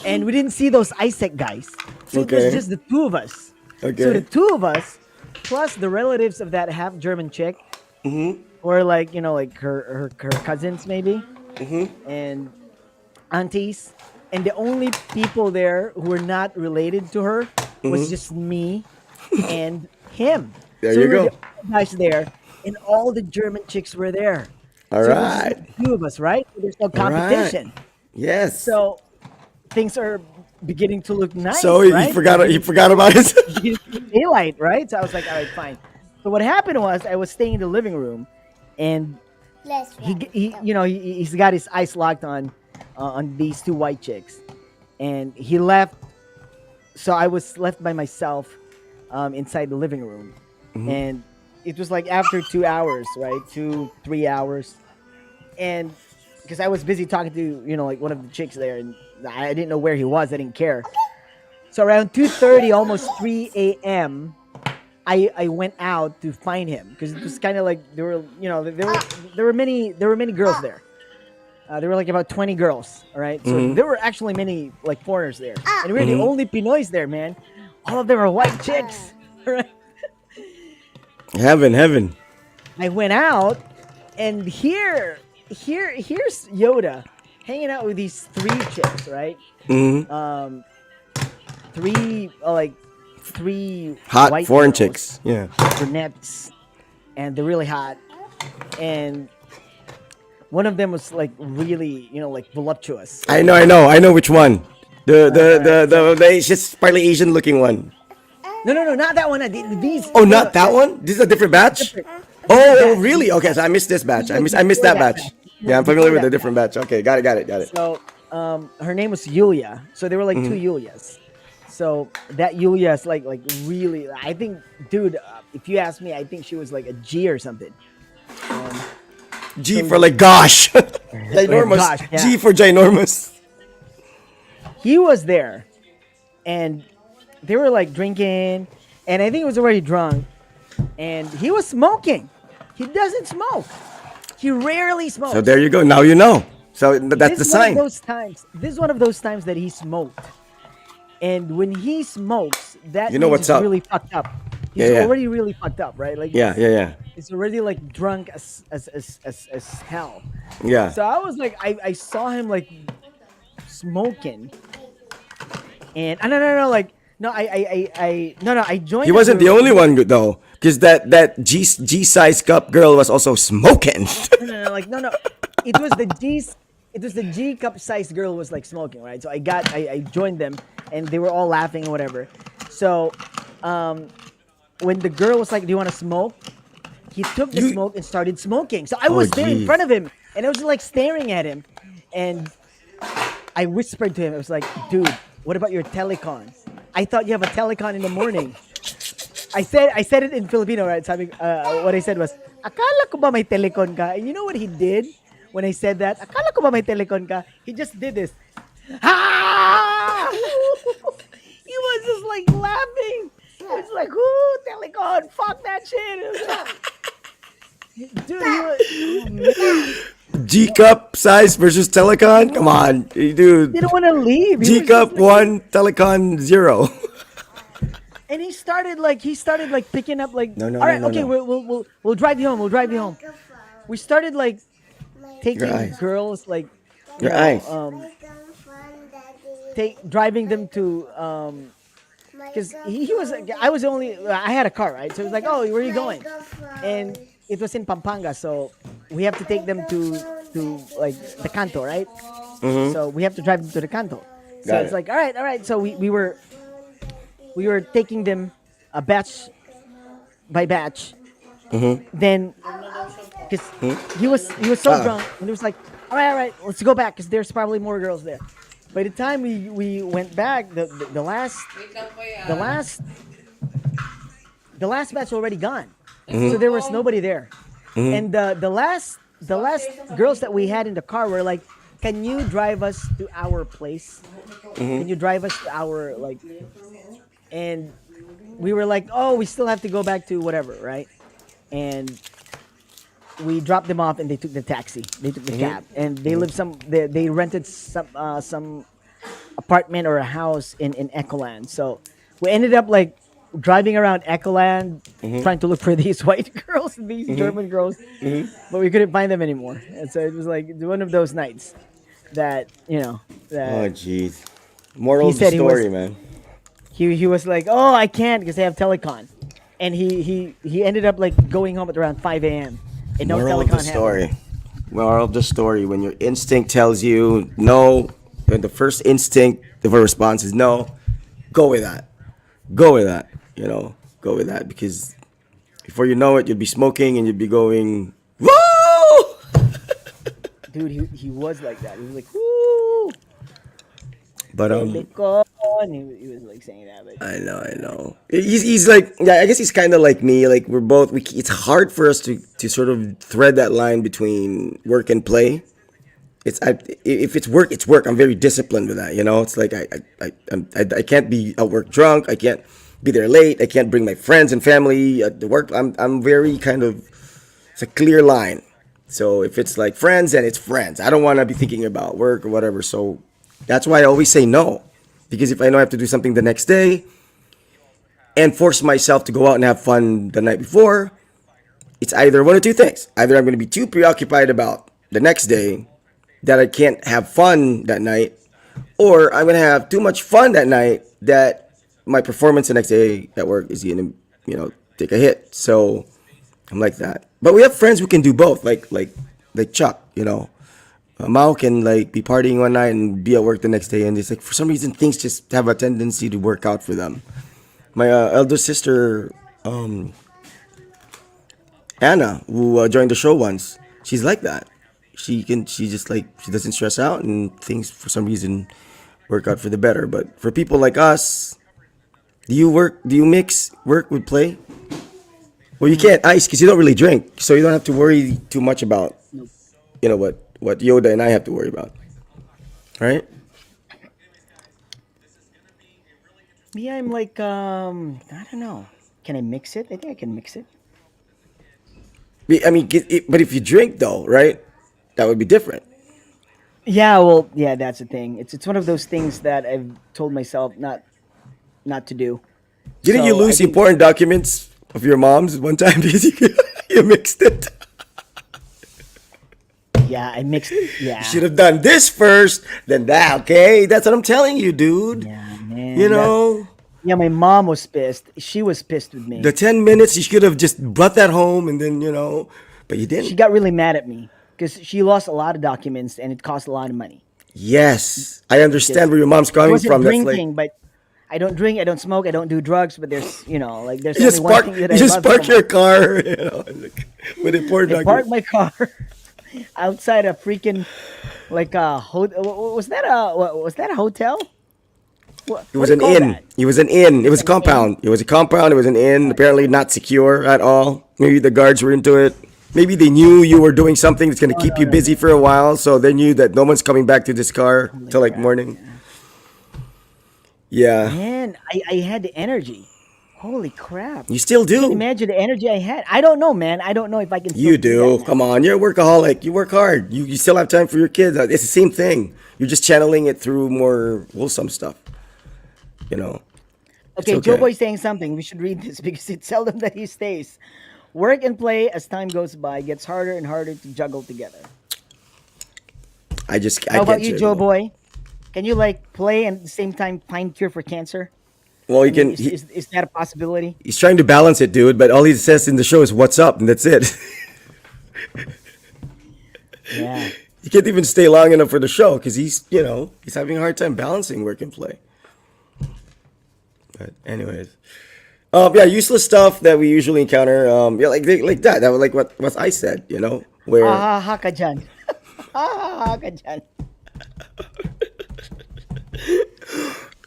and we didn't see those ISEC guys. So it Okay. was just the two of us. Okay. So the two of us, plus the relatives of that half German chick, or like like her cousins maybe, and aunties, and the only people there who were not related to her was just me and him. There so you we were go. the only guys there, and all the German chicks were there. All So it was right. just the two of us, right? There's no All right. competition. Yes. So things are beginning to look nice. So right? he forgot about it. Daylight, right? So I was like, all right, fine. So what happened was I was staying in the living room, and Let's he's got his eyes locked on these two white chicks, and he left. So I was left by myself inside the living room, and it was like after 2 hours, right? 2-3 hours, and because I was busy talking to like one of the chicks there, and I didn't know where he was. I didn't care. So around 2:30, almost 3 a.m., I went out to find him because it was kind of like there were many girls there. There were like about 20 girls. All right, so there were actually many like foreigners there, and we were the only Pinoys there, man. All of them are white chicks. Right? Heaven, heaven. I went out, and here's Yoda hanging out with these three chicks, right? Um, three like three Hot white foreign girls, chicks. Yeah. brunettes, and they're really hot. And one of them was like really, like voluptuous. I know which one. Alright, so It's just partly Asian looking one. no, not that one. These. Oh, No, not that one. This is a different batch. different. Oh, Different oh, batch. really? Okay, so I missed this batch. I missed Before that that batch. batch. Yeah, I'm Before familiar with that the different batch. Okay, got it. So, her name was Yulia. So there were like two Yulias. So that Yulia is like really. I think, dude, if you ask me, I think she was like a G or something. Um, G so for like gosh. like, Ginormous. gosh, yeah. G for ginormous. He was there, and they were like drinking, and I think he was already drunk, and he was smoking. He doesn't smoke. He rarely smokes. So there you go. Now you know. So that's This the is one of sign. those times. This is one of those times that he smoked, and when he smokes, that You know means what's he's up. really fucked up. He's Yeah, yeah. already really fucked up, right? Like Yeah. he's already like drunk as hell. Yeah. So I was like, I saw him like smoking, and no, like no, no, I joined. He the wasn't the group. only one though, because that G size cup girl was also smoking. No, like no. It was the G cup sized girl was like smoking, right? So I joined them, and they were all laughing or whatever. So, when the girl was like, "Do you want to smoke?" He took the You- smoke and started smoking. So I Oh, was there in jeez. front of him, and I was like staring at him, and I whispered to him, I was like, "Dude, what about your telecon? I thought you have a telecon in the morning." I said it in Filipino, right? Sabi, what I said was, "Akala ko ba may telecon ka?" And you know what he did when I said that? "Akala ko ba may telecon ka?" He just did this. Ah! He was just like laughing. He was like, "Ooh, telecon, fuck that shit." It was like, dude, G cup size versus Telecon. Come on, he dude. didn't want to leave. He G was cup just like, 1, Telecon 0. and he started like picking up like, No, no, all no, right, no, okay, no. we'll drive you home. We'll drive you home. We started like taking eyes. girls like, Your eyes. driving them to because he was I was only I had a car, right? So it was like, oh, where are you going? And it was in Pampanga, so we have to take them to like the Canto, right? So we have to drive them to the Canto. So Got it's it. like, all right. So we were taking them a batch by batch. Then because he was so Ah. drunk, and he was like, all right, let's go back because there's probably more girls there. By the time we went back, the last batch already gone, so there was nobody there, and the last girls that we had in the car were like, "Can you drive us to our place? Can you drive us to our like?" And we were like, "Oh, we still have to go back to whatever, right?" And we dropped them off, and they took the taxi. They took the cab, and they lived they rented some apartment or a house in Ecoland. So we ended up like driving around Ecoland, trying to look for these white girls, these German girls, but we couldn't find them anymore. And so it was like one of those nights that Oh, that jeez. Moral He of the said he was- story, man. he was like, "Oh, I can't because I have telecon," and he ended up like going home at around 5 a.m. and no Moral of telecon the happened. story. Moral of the story. When your instinct tells you no, when the first instinct of a response is no, go with that. Go with that. Go with that because before you know it, you'll be smoking and you'll be going, whoa! Dude, he was like that. He was like, "Woo, But telecon." He was like saying that, but I know. He's like, yeah, I guess he's kind of like me. Like we're both. It's hard for us to sort of thread that line between work and play. If it's work, it's work. I'm very disciplined with that. It's like I can't be at work drunk. I can't be there late. I can't bring my friends and family at the work. I'm very kind of. It's a clear line. So if it's like friends, then it's friends. I don't want to be thinking about work or whatever. So that's why I always say no. Because if I know I have to do something the next day and force myself to go out and have fun the night before, it's either one of two things. Either I'm going to be too preoccupied about the next day that I can't have fun that night, or I'm going to have too much fun that night that my performance the next day at work is going to, take a hit. So I'm like that. But we have friends who can do both, like Chuck. Mao can like be partying one night and be at work the next day, and it's like for some reason things just have a tendency to work out for them. My elder sister, Anna, who joined the show once, she's like that. She just like she doesn't stress out, and things for some reason work out for the better. But for people like us, do you mix work with play? Well, you can't ice because you don't really drink, so you don't have to worry too much about Nope. what Yoda and I have to worry about, right? Yeah, I'm like, I don't know. Can I mix it? I think I can mix it. I mean, but if you drink though, right, that would be different. Yeah, well, yeah, that's the thing. It's one of those things that I've told myself not to do. Didn't you So I lose think, important documents of your mom's one time because you mixed it? yeah, I mixed. You Yeah, should have done this first, then that. Okay, that's what I'm telling you, dude. yeah, You man. know, Yeah, my mom was pissed. She was pissed with the me. 10 minutes you should have just brought that home, and then but you She didn't. got really mad at me because she lost a lot of documents and it cost a lot of money. Yes, I understand Because where your mom's I coming wasn't from. That's like drinking, but I don't drink, I don't smoke, I don't do drugs. But there's, like, there's you only just one park, thing that you I just love so park your much. car, with important I parked documents. my car outside a freaking like a was that a hotel? It What was do you an call inn. that? It was an inn. It was a An inn? compound. It was a compound. It was an inn. Apparently not secure at all. Maybe the guards were into it. Maybe they knew you were doing something that's going to No, keep no, you no, busy no. for a while, so they knew that no one's coming back to this car Holy till like crap! morning. Yeah. Yeah, Man, I had the energy. Holy crap! you still You can't do. imagine the energy I had. I don't know, man. I don't know if I can still You do that do. Come now. on, you're a workaholic. You work hard. You still have time for your kids. It's the same thing. You're just channeling it through more wholesome stuff. You know, it's Okay, Joe okay. Boy's saying something. We should read this because it's seldom that he stays. Work and play as time goes by gets harder and harder to juggle together. I How about get you, you. Joe Boy? Can you like play and at the same time find cure for cancer? Well, I you mean, can. is that a possibility? He's trying to balance it, dude. But all he says in the show is "What's up," and that's it. Yeah. He can't even stay long enough for the show because he's having a hard time balancing work and play. But anyways, yeah, useless stuff that we usually encounter. Yeah, like that. That was like what I said. Ha Where ha ha ka dyan. Ha ha ha ka dyan.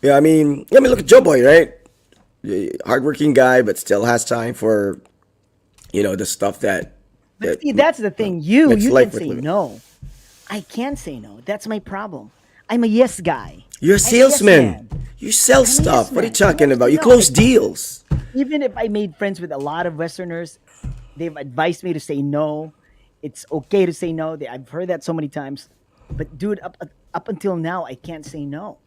yeah, I mean, look at Joe Boy, right? Hardworking guy, but still has time for the stuff But that see, that's the thing. You makes you life can worth say living. no. I can't say no. That's my problem. I'm a yes guy. You're a I'm a yes salesman. man. You sell I'm a yes stuff. What are you man. I talking want you about? to You know. close deals. Even if I made friends with a lot of Westerners, they've advised me to say no. It's okay to say no. I've heard that so many times. But dude, up until now, I can't say no.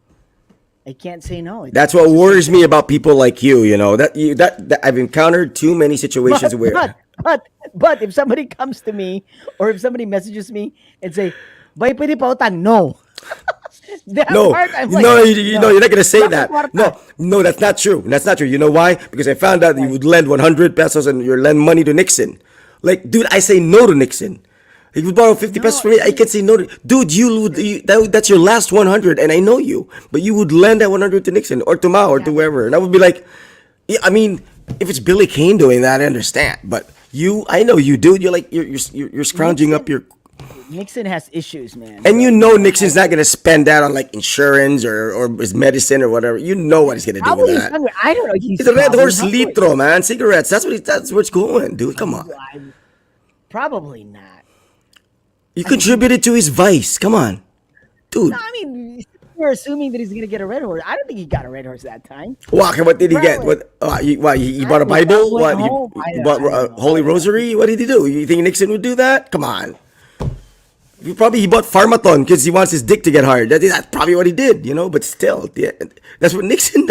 I can't say no. That's It's what just worries me simple. about people like you. That I've encountered too many situations But where but if somebody comes to me or if somebody messages me and say, "Bay, pwede pa utang?" No. That no, part, I'm like, no, no. you're not gonna say Wala akong that. kwarta. No, that's not true. That's not true. You know why? Because I found out that you Why? would lend 100 pesos and you lend money to Nixon. Like, dude, I say no to Nixon. He would borrow 50 pesos No, from me. I can say no to, dude. That's your last 100, and I know you, but you would lend that 100 to Nixon or to Mao or to yeah, but whoever, and I would be like, yeah, I mean, if it's Billy Kane doing that, I understand. But I know you, dude. You're like you're scrounging up Nixon your, Nixon has issues, man. and So, Nixon's not gonna spend that on like insurance or his medicine or whatever. You know what he's gonna do with probably he's that. hungry. I don't know. It's He's a Red probably Horse hungry. Litro, man. Cigarettes. That's where it's going, dude. Come on. I, probably not. You I mean, he. contributed to his vice. Come on, No, dude. I mean, we're assuming that he's gonna get a red horse. I don't think he got a red horse that time. Walker, what did he get? Probably. What? He bought a I was Bible? traveling What? He home. bought I don't a know. Holy Rosary? What did he do? You think Nixon would do that? Come on. Probably he bought Pharmaton because he wants his dick to get hard. That's probably what he did, you know. But still, yeah, that's what Nixon.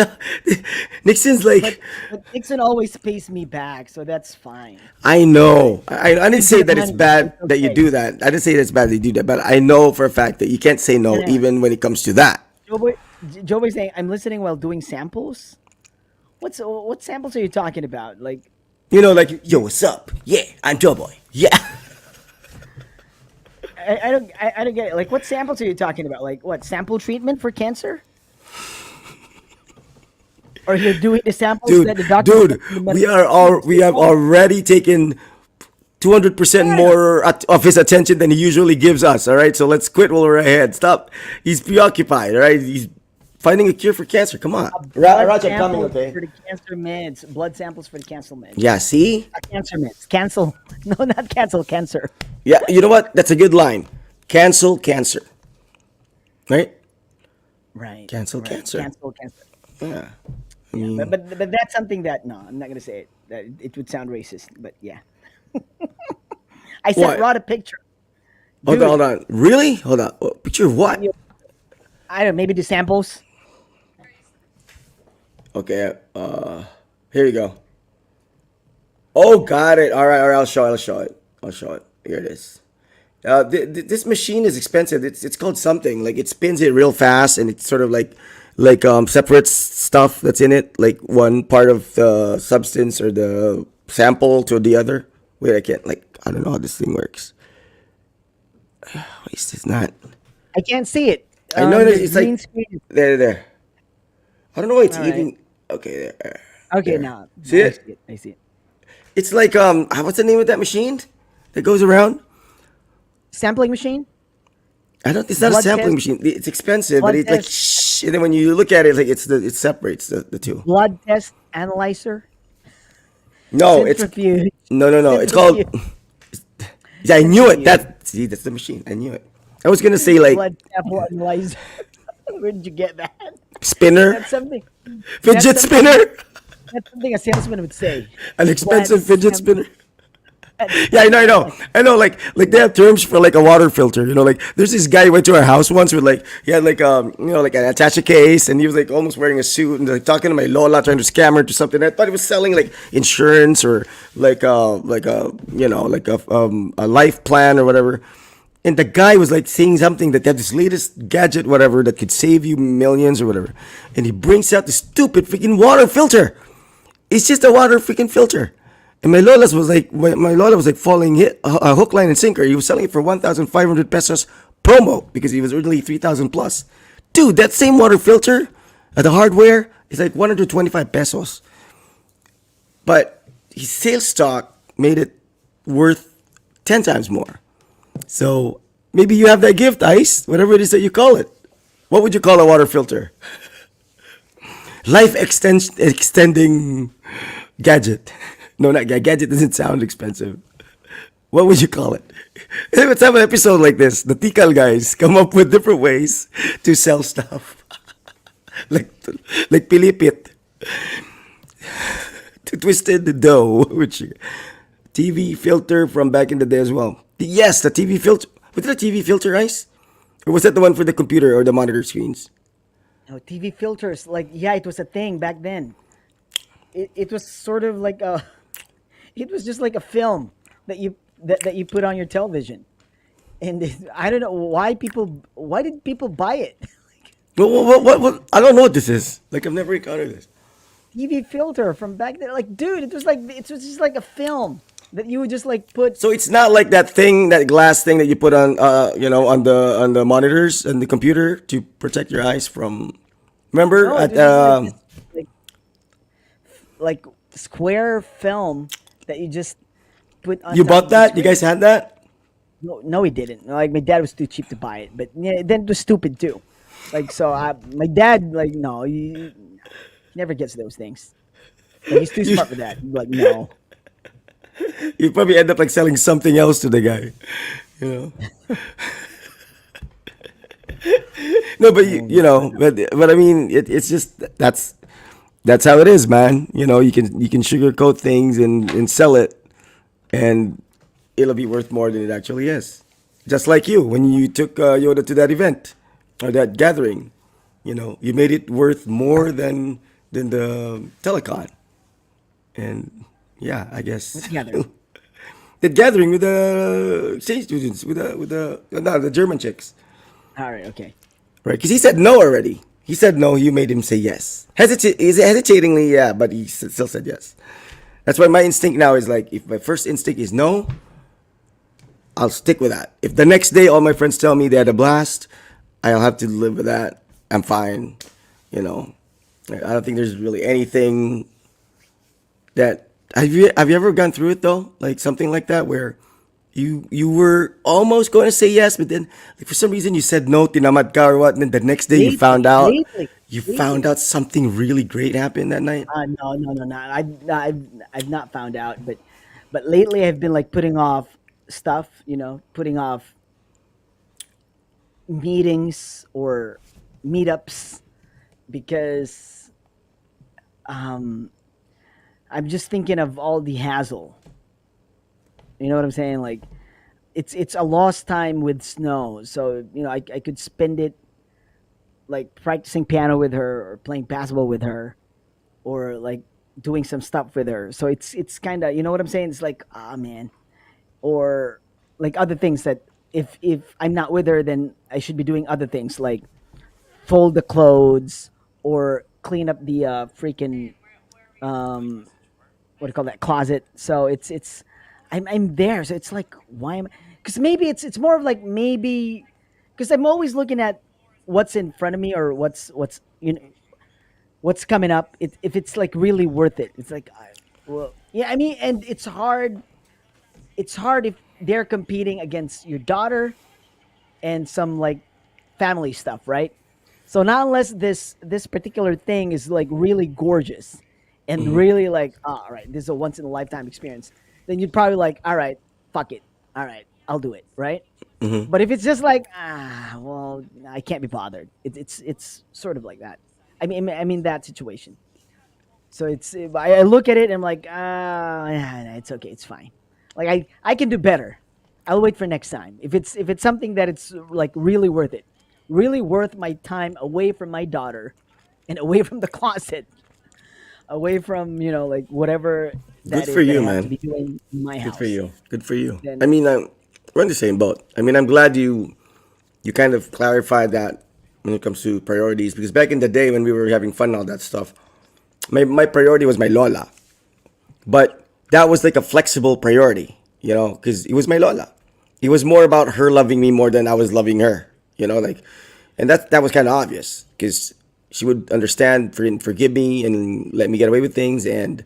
Nixon's But like, but Nixon always pays me back, so that's fine. I know. I didn't Give say me the that it's money, so bad it's that you okay. do that. I didn't say it's bad that you do that, but I know for a fact that you can't say No, no no. even when it comes to that. Joe Boy, Joe Boy saying I'm listening while doing samples. What samples are you talking about? Like You know, like, yo, what's up? Yeah, I'm Doughboy. Yeah. I don't get it. Like what samples are you talking about? Like what sample treatment for cancer? Or you're doing the samples Dude, that the doctor dude, put in the we have medical. already taken 200% No, no, no. more of his attention than he usually gives us. All right, so let's quit while we're ahead. Stop. He's preoccupied. All right, he's finding a cure for cancer. Come on, Blood Roger, coming. samples Okay. for the cancer meds. Blood samples for the cancer meds. Yeah. See. Cancer meds. Cancel. No, not cancel. Cancer. Yeah. You know what? That's a good line. Cancel cancer. Right. Right. Cancel right. cancer. Cancel cancer. Yeah. But that's something that no, I'm not gonna say it. That it would sound racist. But yeah, I sent What? Rod a picture. Hold Dude, on. Hold on. Really? Hold on. Oh, picture of what? I don't know. Maybe the samples. Okay. Here you go. Oh, got it. All right. All right. I'll show it. I'll show it. I'll show it. Here it is. This machine is expensive. It's called something like it spins it real fast and it's sort of like separates stuff that's in it, like one part of the substance or the sample to the other. Wait, I don't know how this thing works. Why is this not? I can't see it. I know The it's green like screen. there. I don't know why it's All right. eating. Okay, there. Okay, There. now See I it? see it. I see it. It's like what's the name of that machine that goes around? Sampling machine. I don't. It's not a Blood sampling test. machine. It's expensive, but Blood it's like test. shh. And then when you look at it, like it separates the two. Blood test analyzer. No, Centrifuge. no. It's called. Centrifuge. Yeah, I knew it. Centrifuge. That's the machine. I knew it. I was gonna say like Blood sample analyzer. Where did you get that? spinner, That's something. That's fidget something. spinner, That's something a salesman would say. an Blood expensive fidget sample. spinner. Yeah, I know. Like they have terms for like a water filter. You know, like there's this guy who went to our house once with like he had like like an attaché case, and he was like almost wearing a suit and like talking to my Lola, trying to scam her to something. I thought he was selling like insurance or a life plan or whatever. And the guy was like saying something that they have this latest gadget, whatever, that could save you millions or whatever. And he brings out this stupid freaking water filter. It's just a water freaking filter. And my Lola was like falling hit a hook, line, and sinker. He was selling it for 1,500 pesos promo because he was originally 3,000 plus. Dude, that same water filter at the hardware is like 125 pesos. But his sales stock made it worth 10 times more. So maybe you have that gift, Ice, whatever it is that you call it. What would you call a water filter? Extending gadget. No, not gadget doesn't sound expensive. What would you call it? Let's have an episode like this. The Tikal guys come up with different ways to sell stuff. like like Pilipit. To twisted the dough, which TV filter from back in the day as well. Yes, the TV filter. Was it a TV filter, Ice? Or was that the one for the computer or the monitor screens? No, TV filters. Like, yeah, it was a thing back then. It was sort of like a. It was just like a film that you put on your television, and I don't know why people. Why did people buy it? What? I don't know what this is. Like, I've never encountered this. TV filter from back then. Like, dude, it was just like a film that you would just like put. So it's not like that thing, that glass thing that you put on, on the monitors and the computer to protect your eyes from. Remember No, it at was just like this, like square film that you just put on you top bought of the that? You guys screen. had that? No, he didn't. Like my dad was too cheap to buy it, but yeah, then it was stupid too. Like so, my dad like no, he never gets those things. Like, he's too You, smart for that. Like no, you probably end up like selling something else to the guy. You know. No, but oh but I mean, it's just that's how it is, man. You know, you can sugarcoat things and sell it, and it'll be worth more than it actually is. Just like you when you took Yoda to that event or that gathering, you made it worth more than the telecon. And yeah, I What guess gathering? that gathering with the exchange students, with the no, the German chicks, All right, okay. right? Because he said no already. He said no. You made him say yes. Hesitatingly, yeah, but he still said yes. That's why my instinct now is like, if my first instinct is no, I'll stick with that. If the next day all my friends tell me they had a blast, I'll have to live with that. I'm fine. You know, I don't think there's really anything that have you ever gone through it though? Like something like that where you were almost going to say yes, but then like for some reason you said no, tinamad ka or what, and then the next day you found Lately. out something really great happened that night. No, no, no, no. I've not found out, but lately I've been like putting off stuff. Putting off meetings or meetups because um, I'm just thinking of all the hassle. You know what I'm saying? Like it's a lost time with Snow. So I could spend it like practicing piano with her or playing basketball with her or like doing some stuff with her. So it's kind of, you know what I'm saying? It's like, ah, man. Or like other things that if I'm not with her, then I should be doing other things like fold the clothes or clean up the freaking um what do you call that, closet. So it's I'm there. So it's like, why am I? Because maybe it's more of like, maybe because I'm always looking at what's in front of me or what's what's coming up. If it's like really worth it, it's like, well, yeah. I mean, and it's hard if they're competing against your daughter and some like family stuff, right? So not unless this particular thing is like really gorgeous and really like, oh, all right, this is a once in a lifetime experience, then you'd probably like, all right, fuck it, all right, I'll do it, right? But if it's just like, well, I can't be bothered. It's sort of like that. I mean that situation. So I look at it and I'm like, yeah, it's okay, it's fine. Like I can do better. I'll wait for next time. If it's something that it's like really worth it, really worth my time away from my daughter, and away from the closet, away from like whatever Good that for is that I you, have to man. be doing in my Good for house. you. Good for you. I Then mean, we're in the same boat. I mean, I'm glad you kind of clarified that when it comes to priorities, because back in the day when we were having fun and all that stuff, my priority was my lola, but that was like a flexible priority, because it was my lola. It was more about her loving me more than I was loving her, like, and that was kind of obvious because she would understand and forgive me and let me get away with things, and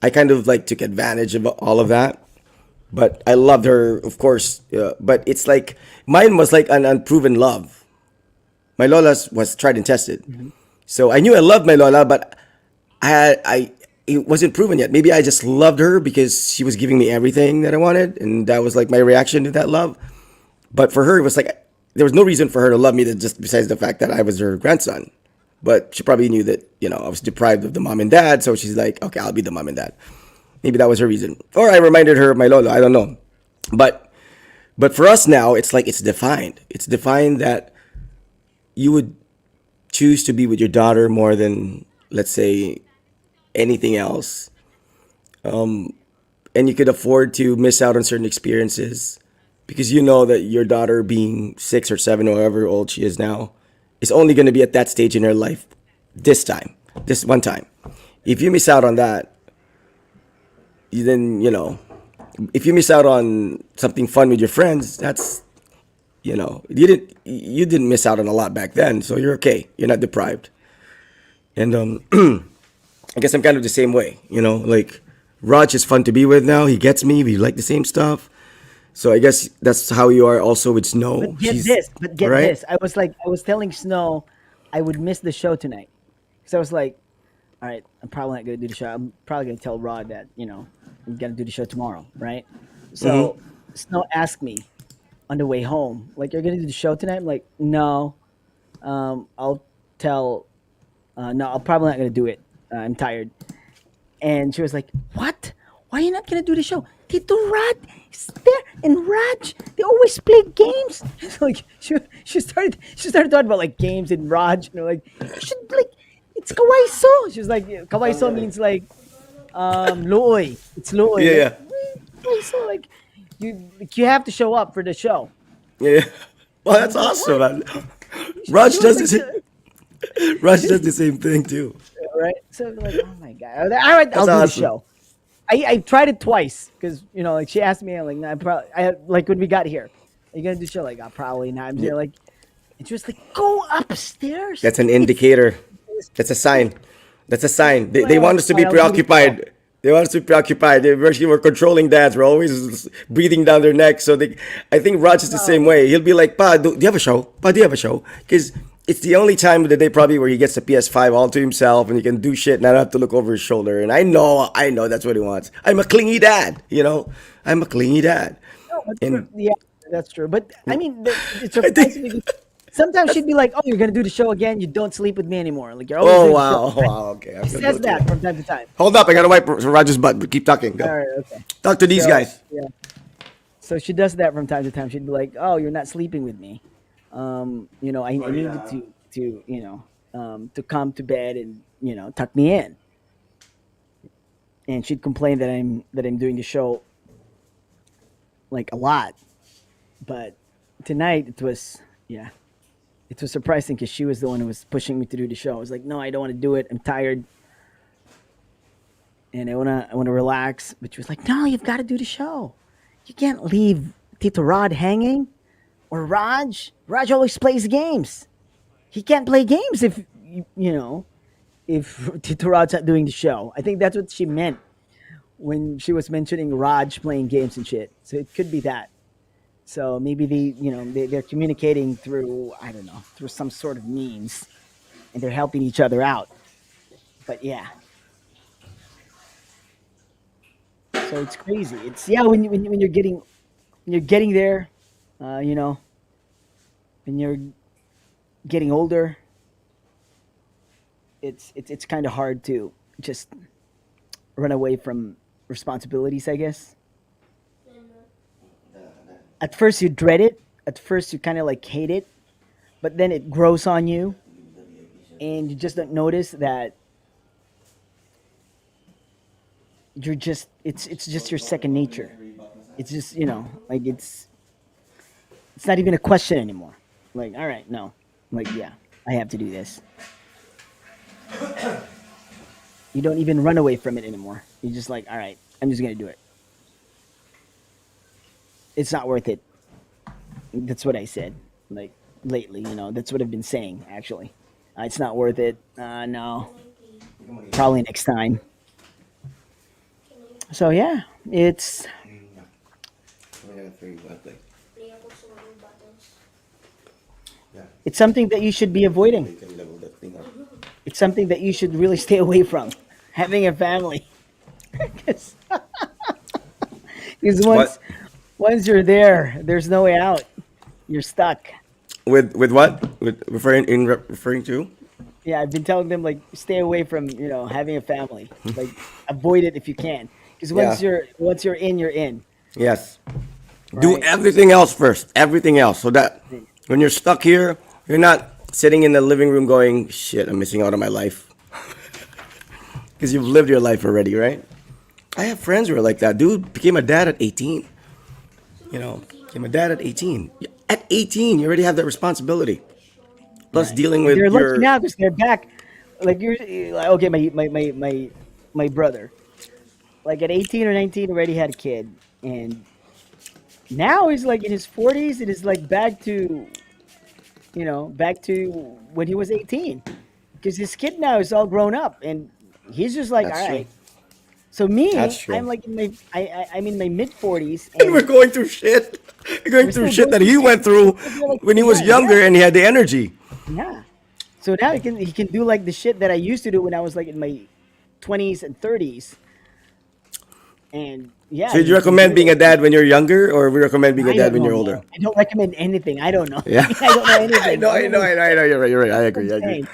I kind of like took advantage of all of that. But I loved her, of course. But it's like mine was like an unproven love. My Lola's was tried and tested. mhm. So I knew I loved my Lola, but I it wasn't proven yet. Maybe I just loved her because she was giving me everything that I wanted, and that was like my reaction to that love. But for her, it was like there was no reason for her to love me that just besides the fact that I was her grandson. But she probably knew that I was deprived of the mom and dad, so she's like, okay, I'll be the mom and dad. Maybe that was her reason, or I reminded her of my Lolo. I don't know, but for us now, it's like it's defined. It's defined that you would choose to be with your daughter more than, let's say, anything else, and you could afford to miss out on certain experiences because you know that your daughter, being 6 or 7 or however old she is now, is only going to be at that stage in her life this time, this one time. If you miss out on that, then if you miss out on something fun with your friends, that's you didn't miss out on a lot back then, so you're okay. You're not deprived. And I guess I'm kind of the same way. Like Raj is fun to be with now. He gets me. We like the same stuff. So I guess that's how you are also with Snow. But get She's this, but all get right. this. I was telling Snow I would miss the show tonight. So I was like, all right, I'm probably not gonna do the show. I'm probably gonna tell Rod that I'm gonna do the show tomorrow, right? So Snow asked me on the way home, like, "You're gonna do the show tonight?" I'm like, "No, I'll tell. No, I'm probably not gonna do it. I'm tired." And she was like, "What? Why are you not gonna do the show? Tito Rod is there and Raj. They always play games. Like she started talking about like games and Raj. Like you should like it's kawaii so. She was like kawaii so means like looy. It's looy. Yeah, Like yeah, kawaii so like you have to show up for the show. yeah. Well, I that's was like, awesome, what? man. She Raj was does like, this. Raj does the same thing too. right? So like, oh my god! I was like, all right, I'll That's do the awesome. show. I tried it twice because like she asked me, I'm like, nah, like when we got here, are you gonna do the show? Like, probably not. I'm Yeah. just like, and she was like, go upstairs. That's an It's indicator. That's a sign. That's a sign. They well, want us to be fine, I'll do the show. preoccupied. They want us to be preoccupied. We're controlling dads. We're always breathing down their necks. So I think Raj is the same No, way. He'll be like, Pa, do you have a show? Pa, do you have a show? Because it's the only time of the day probably where he gets the PS5 all to himself and he can do shit and not have to look over his shoulder. And I know that's what he wants. I'm a clingy dad, you know? I'm a clingy dad. no, but And yeah, that's true. But I mean, it's I think, surprising because sometimes she'd be like, oh, you're gonna do the show again. You don't sleep with me anymore. Like you're always oh, doing the show. wow. Wow. Okay. I She feel says guilty that now. from time to time. Hold up. I got to wipe Raj's butt, but keep talking. Go. All right, okay. Talk to these So guys. yeah. So she does that from time to time. She'd be like, "Oh, you're not sleeping with me. I needed to to come to bed and tuck me in." And she'd complain that I'm doing the show like a lot. But tonight it was surprising because she was the one who was pushing me to do the show. I was like, "No, I don't want to do it. I'm tired and I wanna relax." But she was like, "No, you've got to do the show. You can't leave Tito Rod hanging." Or Raj. Raj always plays games. He can't play games if Tito Rod's not doing the show. I think that's what she meant when she was mentioning Raj playing games and shit. So it could be that. So maybe they're communicating through I don't know through some sort of means, and they're helping each other out. But yeah, so it's crazy. It's yeah when you're getting there, uh, you know, when you're getting older, it's kind of hard to just run away from responsibilities, I guess. At first you dread it. At first you kind of like hate it, but then it grows on you, and you just don't notice that it's just your second nature. It's just like it's not even a question anymore. Like, all right, no, like yeah, I have to do this. You don't even run away from it anymore. You're just like, all right, I'm just gonna do it. It's not worth it. That's what I said. Like lately, that's what I've been saying. Actually, it's not worth it. No, probably next time. So yeah, it's something that you should be avoiding. It's something that you should really stay away from. Having a family, because once What? once you're there, there's no way out. You're stuck. With what? With referring to? Yeah, I've been telling them like stay away from having a family. Like avoid it if you can, because Yeah. once you're in, you're in. Yes. Do Right? everything else first. Everything else. So that when you're stuck here, you're not sitting in the living room going, shit, I'm missing out on my life. Because you've lived your life already, right? I have friends who are like that. Dude became a dad at 18. Became a dad at 18. At 18, you already have that responsibility. Plus Right. dealing And with they're lucky your. now because they're back. Like you're like okay, my brother, like at 18 or 19 already had a kid, and now he's like in his 40s and is like back to when he was 18, because his kid now is all grown up and he's just like, That's all true. right. So me, That's I'm true. like I'm in my mid 40s, And we're and going through shit. We're going we're through still shit going that through he shit. went through We're like when he was 21, yeah. younger and he had the energy. Yeah. So now he can do like the shit that I used to do when I was like in my 20s and 30s, and yeah, So would you he can do recommend being a it. dad when you're younger, or we recommend being a I dad don't when know, you're man. older? I don't recommend anything. I don't know. Yeah. I don't know I anything. know, I I don't know, know. I know, I know. You're right. You're right. I What I'm agree. I agree. saying.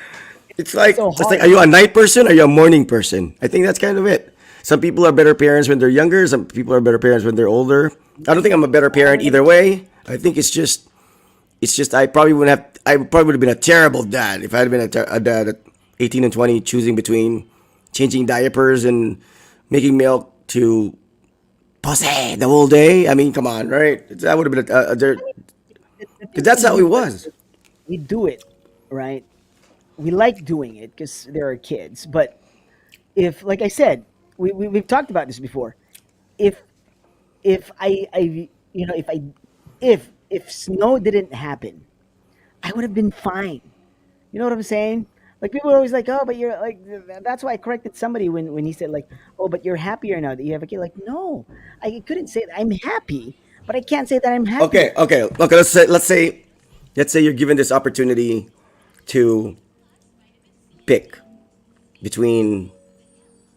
It's It's like so it's like, hard. are you a night person or are you a morning person? I think that's kind of it. Some people are better parents when they're younger. Some people are better parents when they're older. I don't think I'm a better parent I, either way. I think it's just I probably would have been a terrible dad if I had been a dad at 18 and 20 choosing between changing diapers and making milk to pussy the whole day. I mean, come on, right? That would have been the cause thing that's is, how it was. we do it, right? We like doing it because there are kids. But if, like I said, we've talked about this before. If if snow didn't happen, I would have been fine. You know what I'm saying? Like people are always like, oh, but you're like, that's why I corrected somebody when he said like, oh, but you're happier now that you have a kid. Like, no, I couldn't say that I'm happy, but I can't say that I'm Okay, happier. okay, okay. Let's say you're given this opportunity to pick between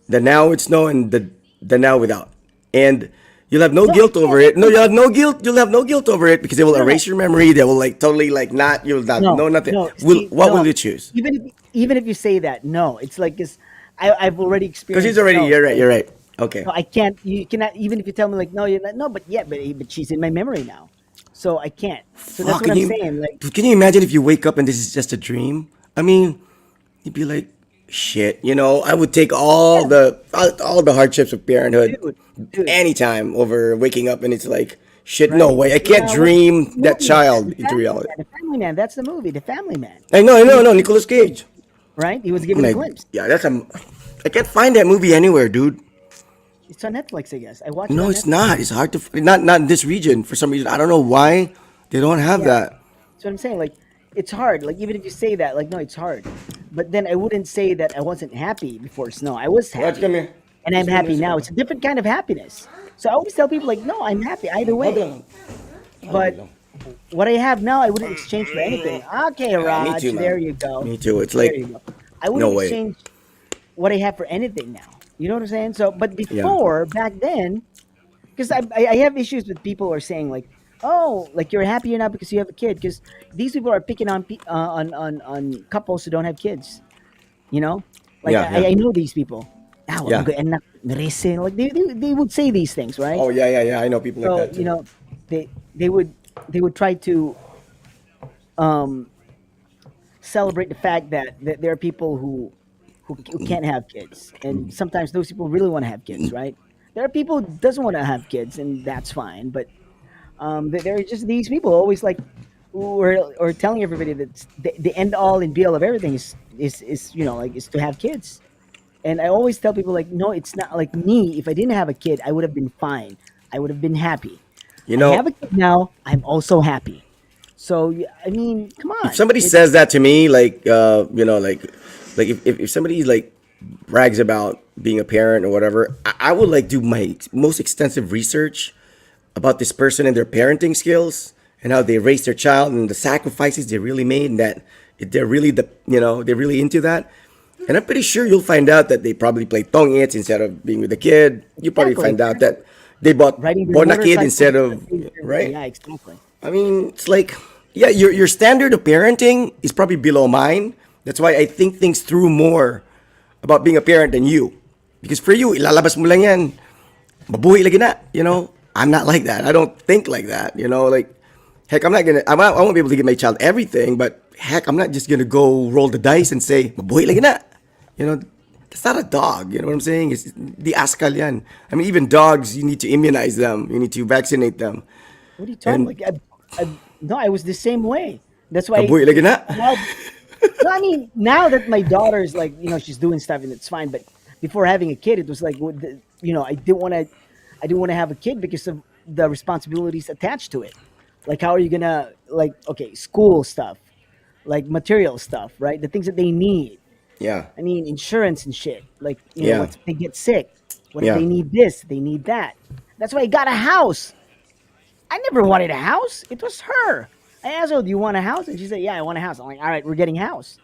the now with snow and the now without, and you'll have no No, I guilt can't. over it. No, you'll have no guilt. You'll have no guilt over it because they will No, no, erase your memory. They will like totally like not. You'll not no, know nothing. no. Will See, what will no. you choose? Even if you say that, no, it's like because I've already Because he's experienced already. snow. You're right. So You're right. Okay. no, I can't. You cannot. Even if you tell me like, no, you're not. No, but yeah, but she's in my memory now, so I can't. So that's Fuck. what Can I'm you saying. Like, can you imagine if you wake up and this is just a dream? I mean, you'd be like, shit. I would take yeah, all the hardships of parenthood dude, dude, anytime over waking up and it's like, shit. No right? way. I can't Yeah, what's dream the that movie, man? child The into Family reality. Man. The Family Man. That's the movie. The Family Man. I know. I He know. I was know. given a Nicolas glimpse, Cage. right? He was given a Like, glimpse. yeah, that's a. I can't find that movie anywhere, dude. It's on Netflix, I guess. I watched it No, on it's Netflix. not. It's hard to not in this region for some reason. I don't know why they don't have Yeah. that. So I'm saying, like, it's hard. Like, even if you say that, like, no, it's hard. But then I wouldn't say that I wasn't happy before snow. I was Watch, come happy, here. and I'm Just give me a happy now. second. It's a different kind of happiness. So I always tell people, like, no, I'm happy either Hold way. on. Hold But on. what I have now, I wouldn't exchange for anything. Okay, Me Raj, too, there man. you go. Me too. It's There like you go. I no wouldn't way. exchange what I have for anything now. You know what I'm saying? So, but Yeah. before, back then, because I have issues with people who are saying like, oh, like you're happier now because you have a kid. Because these people are picking on on couples who don't have kids. You know, like Yeah. Yeah. I know these people. Ah, wag mo Yeah. ga anak, merese. Like they would say these things, right? Oh yeah, yeah, yeah. I know people like So that you too. know, they would try to um celebrate the fact that there are people who can't have kids, and sometimes those people really want to have kids, right? There are people who doesn't want to have kids, and that's fine. But there are just these people always like who are or telling everybody that the end all and be all of everything is like is to have kids. And I always tell people like, no, it's not like me. If I didn't have a kid, I would have been fine. I would have been happy. You I have know, a kid now. I'm also happy. So I mean, come if on. somebody says that to me, like like if somebody like brags about being a parent or whatever, I would like do my most extensive research about this person and their parenting skills and how they raised their child and the sacrifices they really made and that they're really they're really into that. And I'm pretty sure you'll find out that they probably play tongits instead of being with the kid. You probably Exactly, find out exactly. that they bought Riding their born a kid motorcycles instead to of raise their, right. yeah, exactly. I mean, it's like, yeah, your standard of parenting is probably below mine. That's why I think things through more about being a parent than you. Because for you, ilalabas mo lang yan, mabuhay lagi na. I'm not like that. I don't think like that. Like, heck, I won't be able to give my child everything, but heck, I'm not just gonna go roll the dice and say, mabuhay lagi na. You know, that's not a dog. You know what I'm saying? It's the askal yan. I mean, even dogs, you need to immunize them. You need to vaccinate them. What are you talking? And Like, no, I was the same way. That's why mabuhay lagi na. now. No, I mean now that my daughter's like she's doing stuff and it's fine. But before having a kid, it was like I didn't want to have a kid because of the responsibilities attached to it. Like how are you gonna like okay school stuff, like material stuff, right? The things that they need. Yeah. I mean, insurance and shit. Like, Yeah. what if they get sick? What if Yeah. they need this? They need that. That's why I got a house. I never wanted a house. It was her. I asked her, "Do you want a house?" And she said, "Yeah, I want a house." I'm like, "All right, we're getting a house."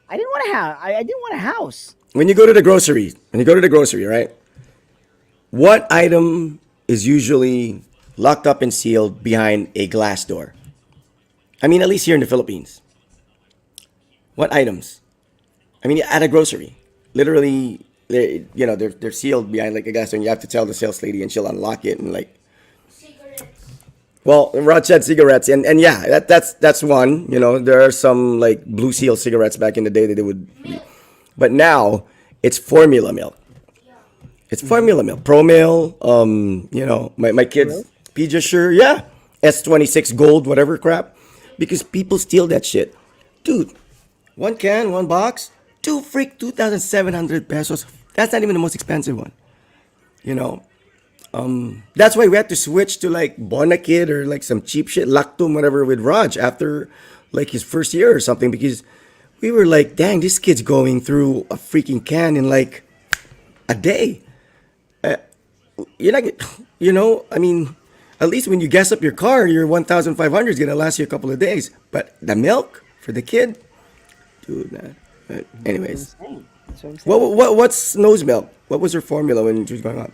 I didn't want a house. I didn't want a house. When you go to the grocery, right? What item is usually locked up and sealed behind a glass door? I mean, at least here in the Philippines. What items? I mean, at a grocery, literally, they're sealed behind like a gas, and you have to tell the sales lady, and she'll unlock it and like. Well, Rod said cigarettes, and yeah, that's one. There are some like Blue Seal cigarettes back in the day that they would, but now it's formula milk. It's formula milk, Promil. My kids, Really? Pediasure, yeah, S26 Gold, whatever crap, because people steal that shit, dude. One can, one box, 2,700 pesos. That's not even the most expensive one. You know, that's why we had to switch to like Bonakid or like some cheap shit, Lactum, whatever, with Raj after like his first year or something, because we were like, dang, this kid's going through a freaking can in like a day. You're not, I mean, at least when you gas up your car, your 1,500 is gonna last you a couple of days. But the milk for the kid, dude, man. That's what I'm Anyways, saying. That's what I'm saying. what's nose milk? What was her formula when she was going on?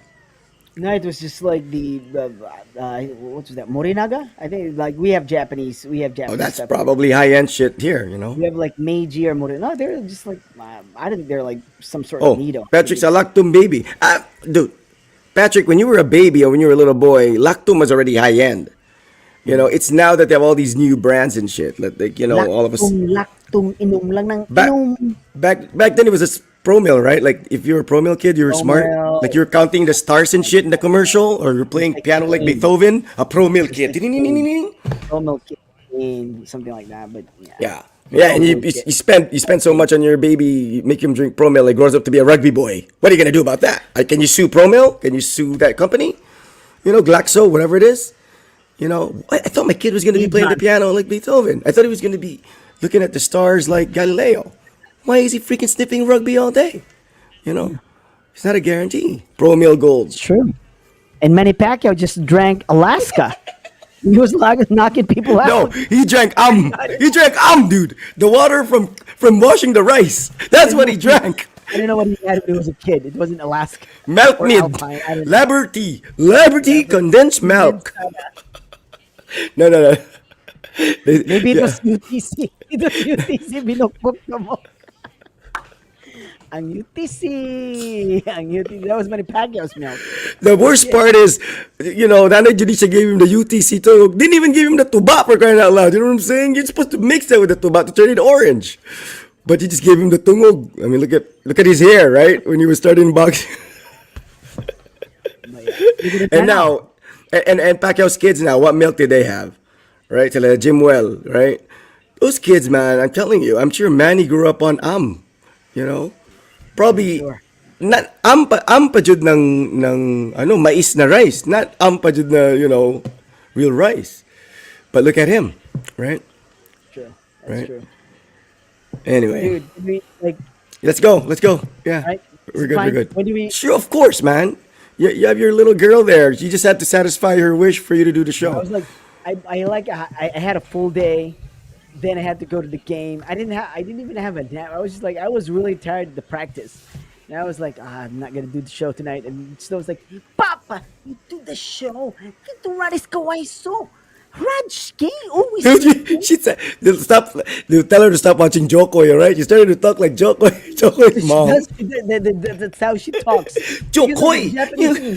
No, it was just like what was that? Morinaga? I think like we have Oh, Japanese that's stuff here. probably high end shit here. We have like Meiji or Morinaga. No, they're just like I think they're like some sort of Oh, Nido. Patrick's a lactum baby. Dude, Patrick, when you were a baby or when you were a little boy, lactum was already high end. It's now that they have all these new brands and shit. Like, all of us. Lactum, inom lang ng Back inom. back then it was a pro mill, right? Like if you were a pro mill kid, you were smart. Promel, Like you were counting the stars and shit in the commercial, or you're playing like piano like Kane, Beethoven, a pro mill just kid. like Kane, Ding-ding-ding-ding-ding. Promel Kane, something like that. But yeah, Yeah. Yeah, all and you, good you, shit. you spend so much on your baby, you make him drink Pro Mill, he grows up to be a rugby boy. What are you gonna do about that? Can you sue Pro Mill? Can you sue that company? Glaxo, whatever it is. I thought my kid was gonna be Need playing the not. piano like Beethoven. I thought he was gonna be looking at the stars like Galileo. Why is he freaking sniffing rugby all day? You know, it's not a guarantee. Pro Mill Gold. It's true. And Manny Pacquiao just drank Alaska. He was knocking people No, out. he drank He drank dude. The water from washing the rice. I That's don't what know. he drank. I don't know what he had when he was a kid. It wasn't Alaska Milk or mid. Alpine. I don't know. Liberty condensed milk. No, no, no. Maybe it Yeah. was UTC. It was UTC. Binukbok na mo. Ang UTC. Ang UTC. That was Manny Pacquiao's milk. The worst part is, Nanay Janisha gave him the UTC too. Didn't even give him the tuba for crying out loud. You know what I'm saying? You're supposed to mix that with the tuba to turn it orange. But you just gave him the tungog. I mean, look at his hair, right? When he was starting boxing. But yeah. Look at it And now. now, and Pacquiao's kids now, what milk did they have? Right? Sila Jim Well, right? Those kids, man, I'm telling you, I'm sure Manny grew up on you know? I'm Probably sure. not pa jud ng mais na rice, not pa jud na, real rice. But look at him, right? True. That's Right? true. Anyway, Dude, we like let's go. Let's go. Yeah. right? Is We're it good. We're fine? good. When do we Sure, of course, man. You have your little girl there. You just had to satisfy her wish for you to do the I show. was like I had a full day. Then I had to go to the game. I didn't even have a nap. I was just like I was really tired of the practice. And I was like, I'm not gonna do the show tonight. And Snow was like, Papa, you do the show. Get the Radis Kawaiso. Raj gay always do. She said, they'll tell her to stop watching Jokoy, all right? She started to talk like Jokoy, Jokoy's She mom. does. That's how she talks. Because of the Jokoy! Japanese thing.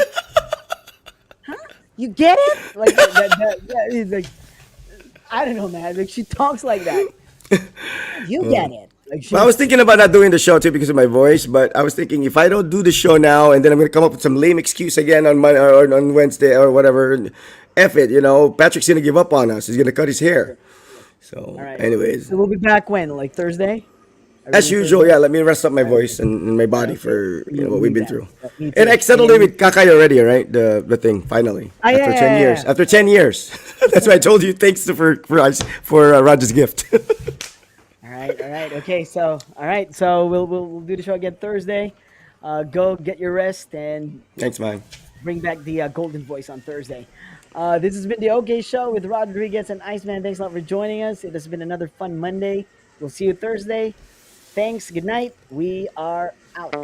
You get it? Like yeah, it's like I don't know, man. Like she talks like that. You get it. Like Well, I was thinking about not doing the show too because of my voice, but I was thinking if I don't do the show now and then I'm going to come up with some lame excuse again on Monday or on Wednesday or whatever, F it, Patrick's going to give up on us. He's going to cut his hair. So, all right. anyways, So we'll be back when? Like Thursday? Are we as doing usual, Thursday? yeah, let me rest up my All right. voice and my body Okay. for We what we've need been that. through. Me And I too. settled it with Kakay already, right? The thing finally Oh, yeah, after yeah, 10 years. yeah. After 10 years, that's why I told you thanks for Roger's gift. All right, all right, okay. So, all right, so we'll do the show again Thursday. Go get your rest and Thanks, man. bring back the golden voice on Thursday. This has been the OK Show with Rodriguez and Iceman. Thanks a lot for joining us. It has been another fun Monday. We'll see you Thursday. Thanks. Good night. We are out.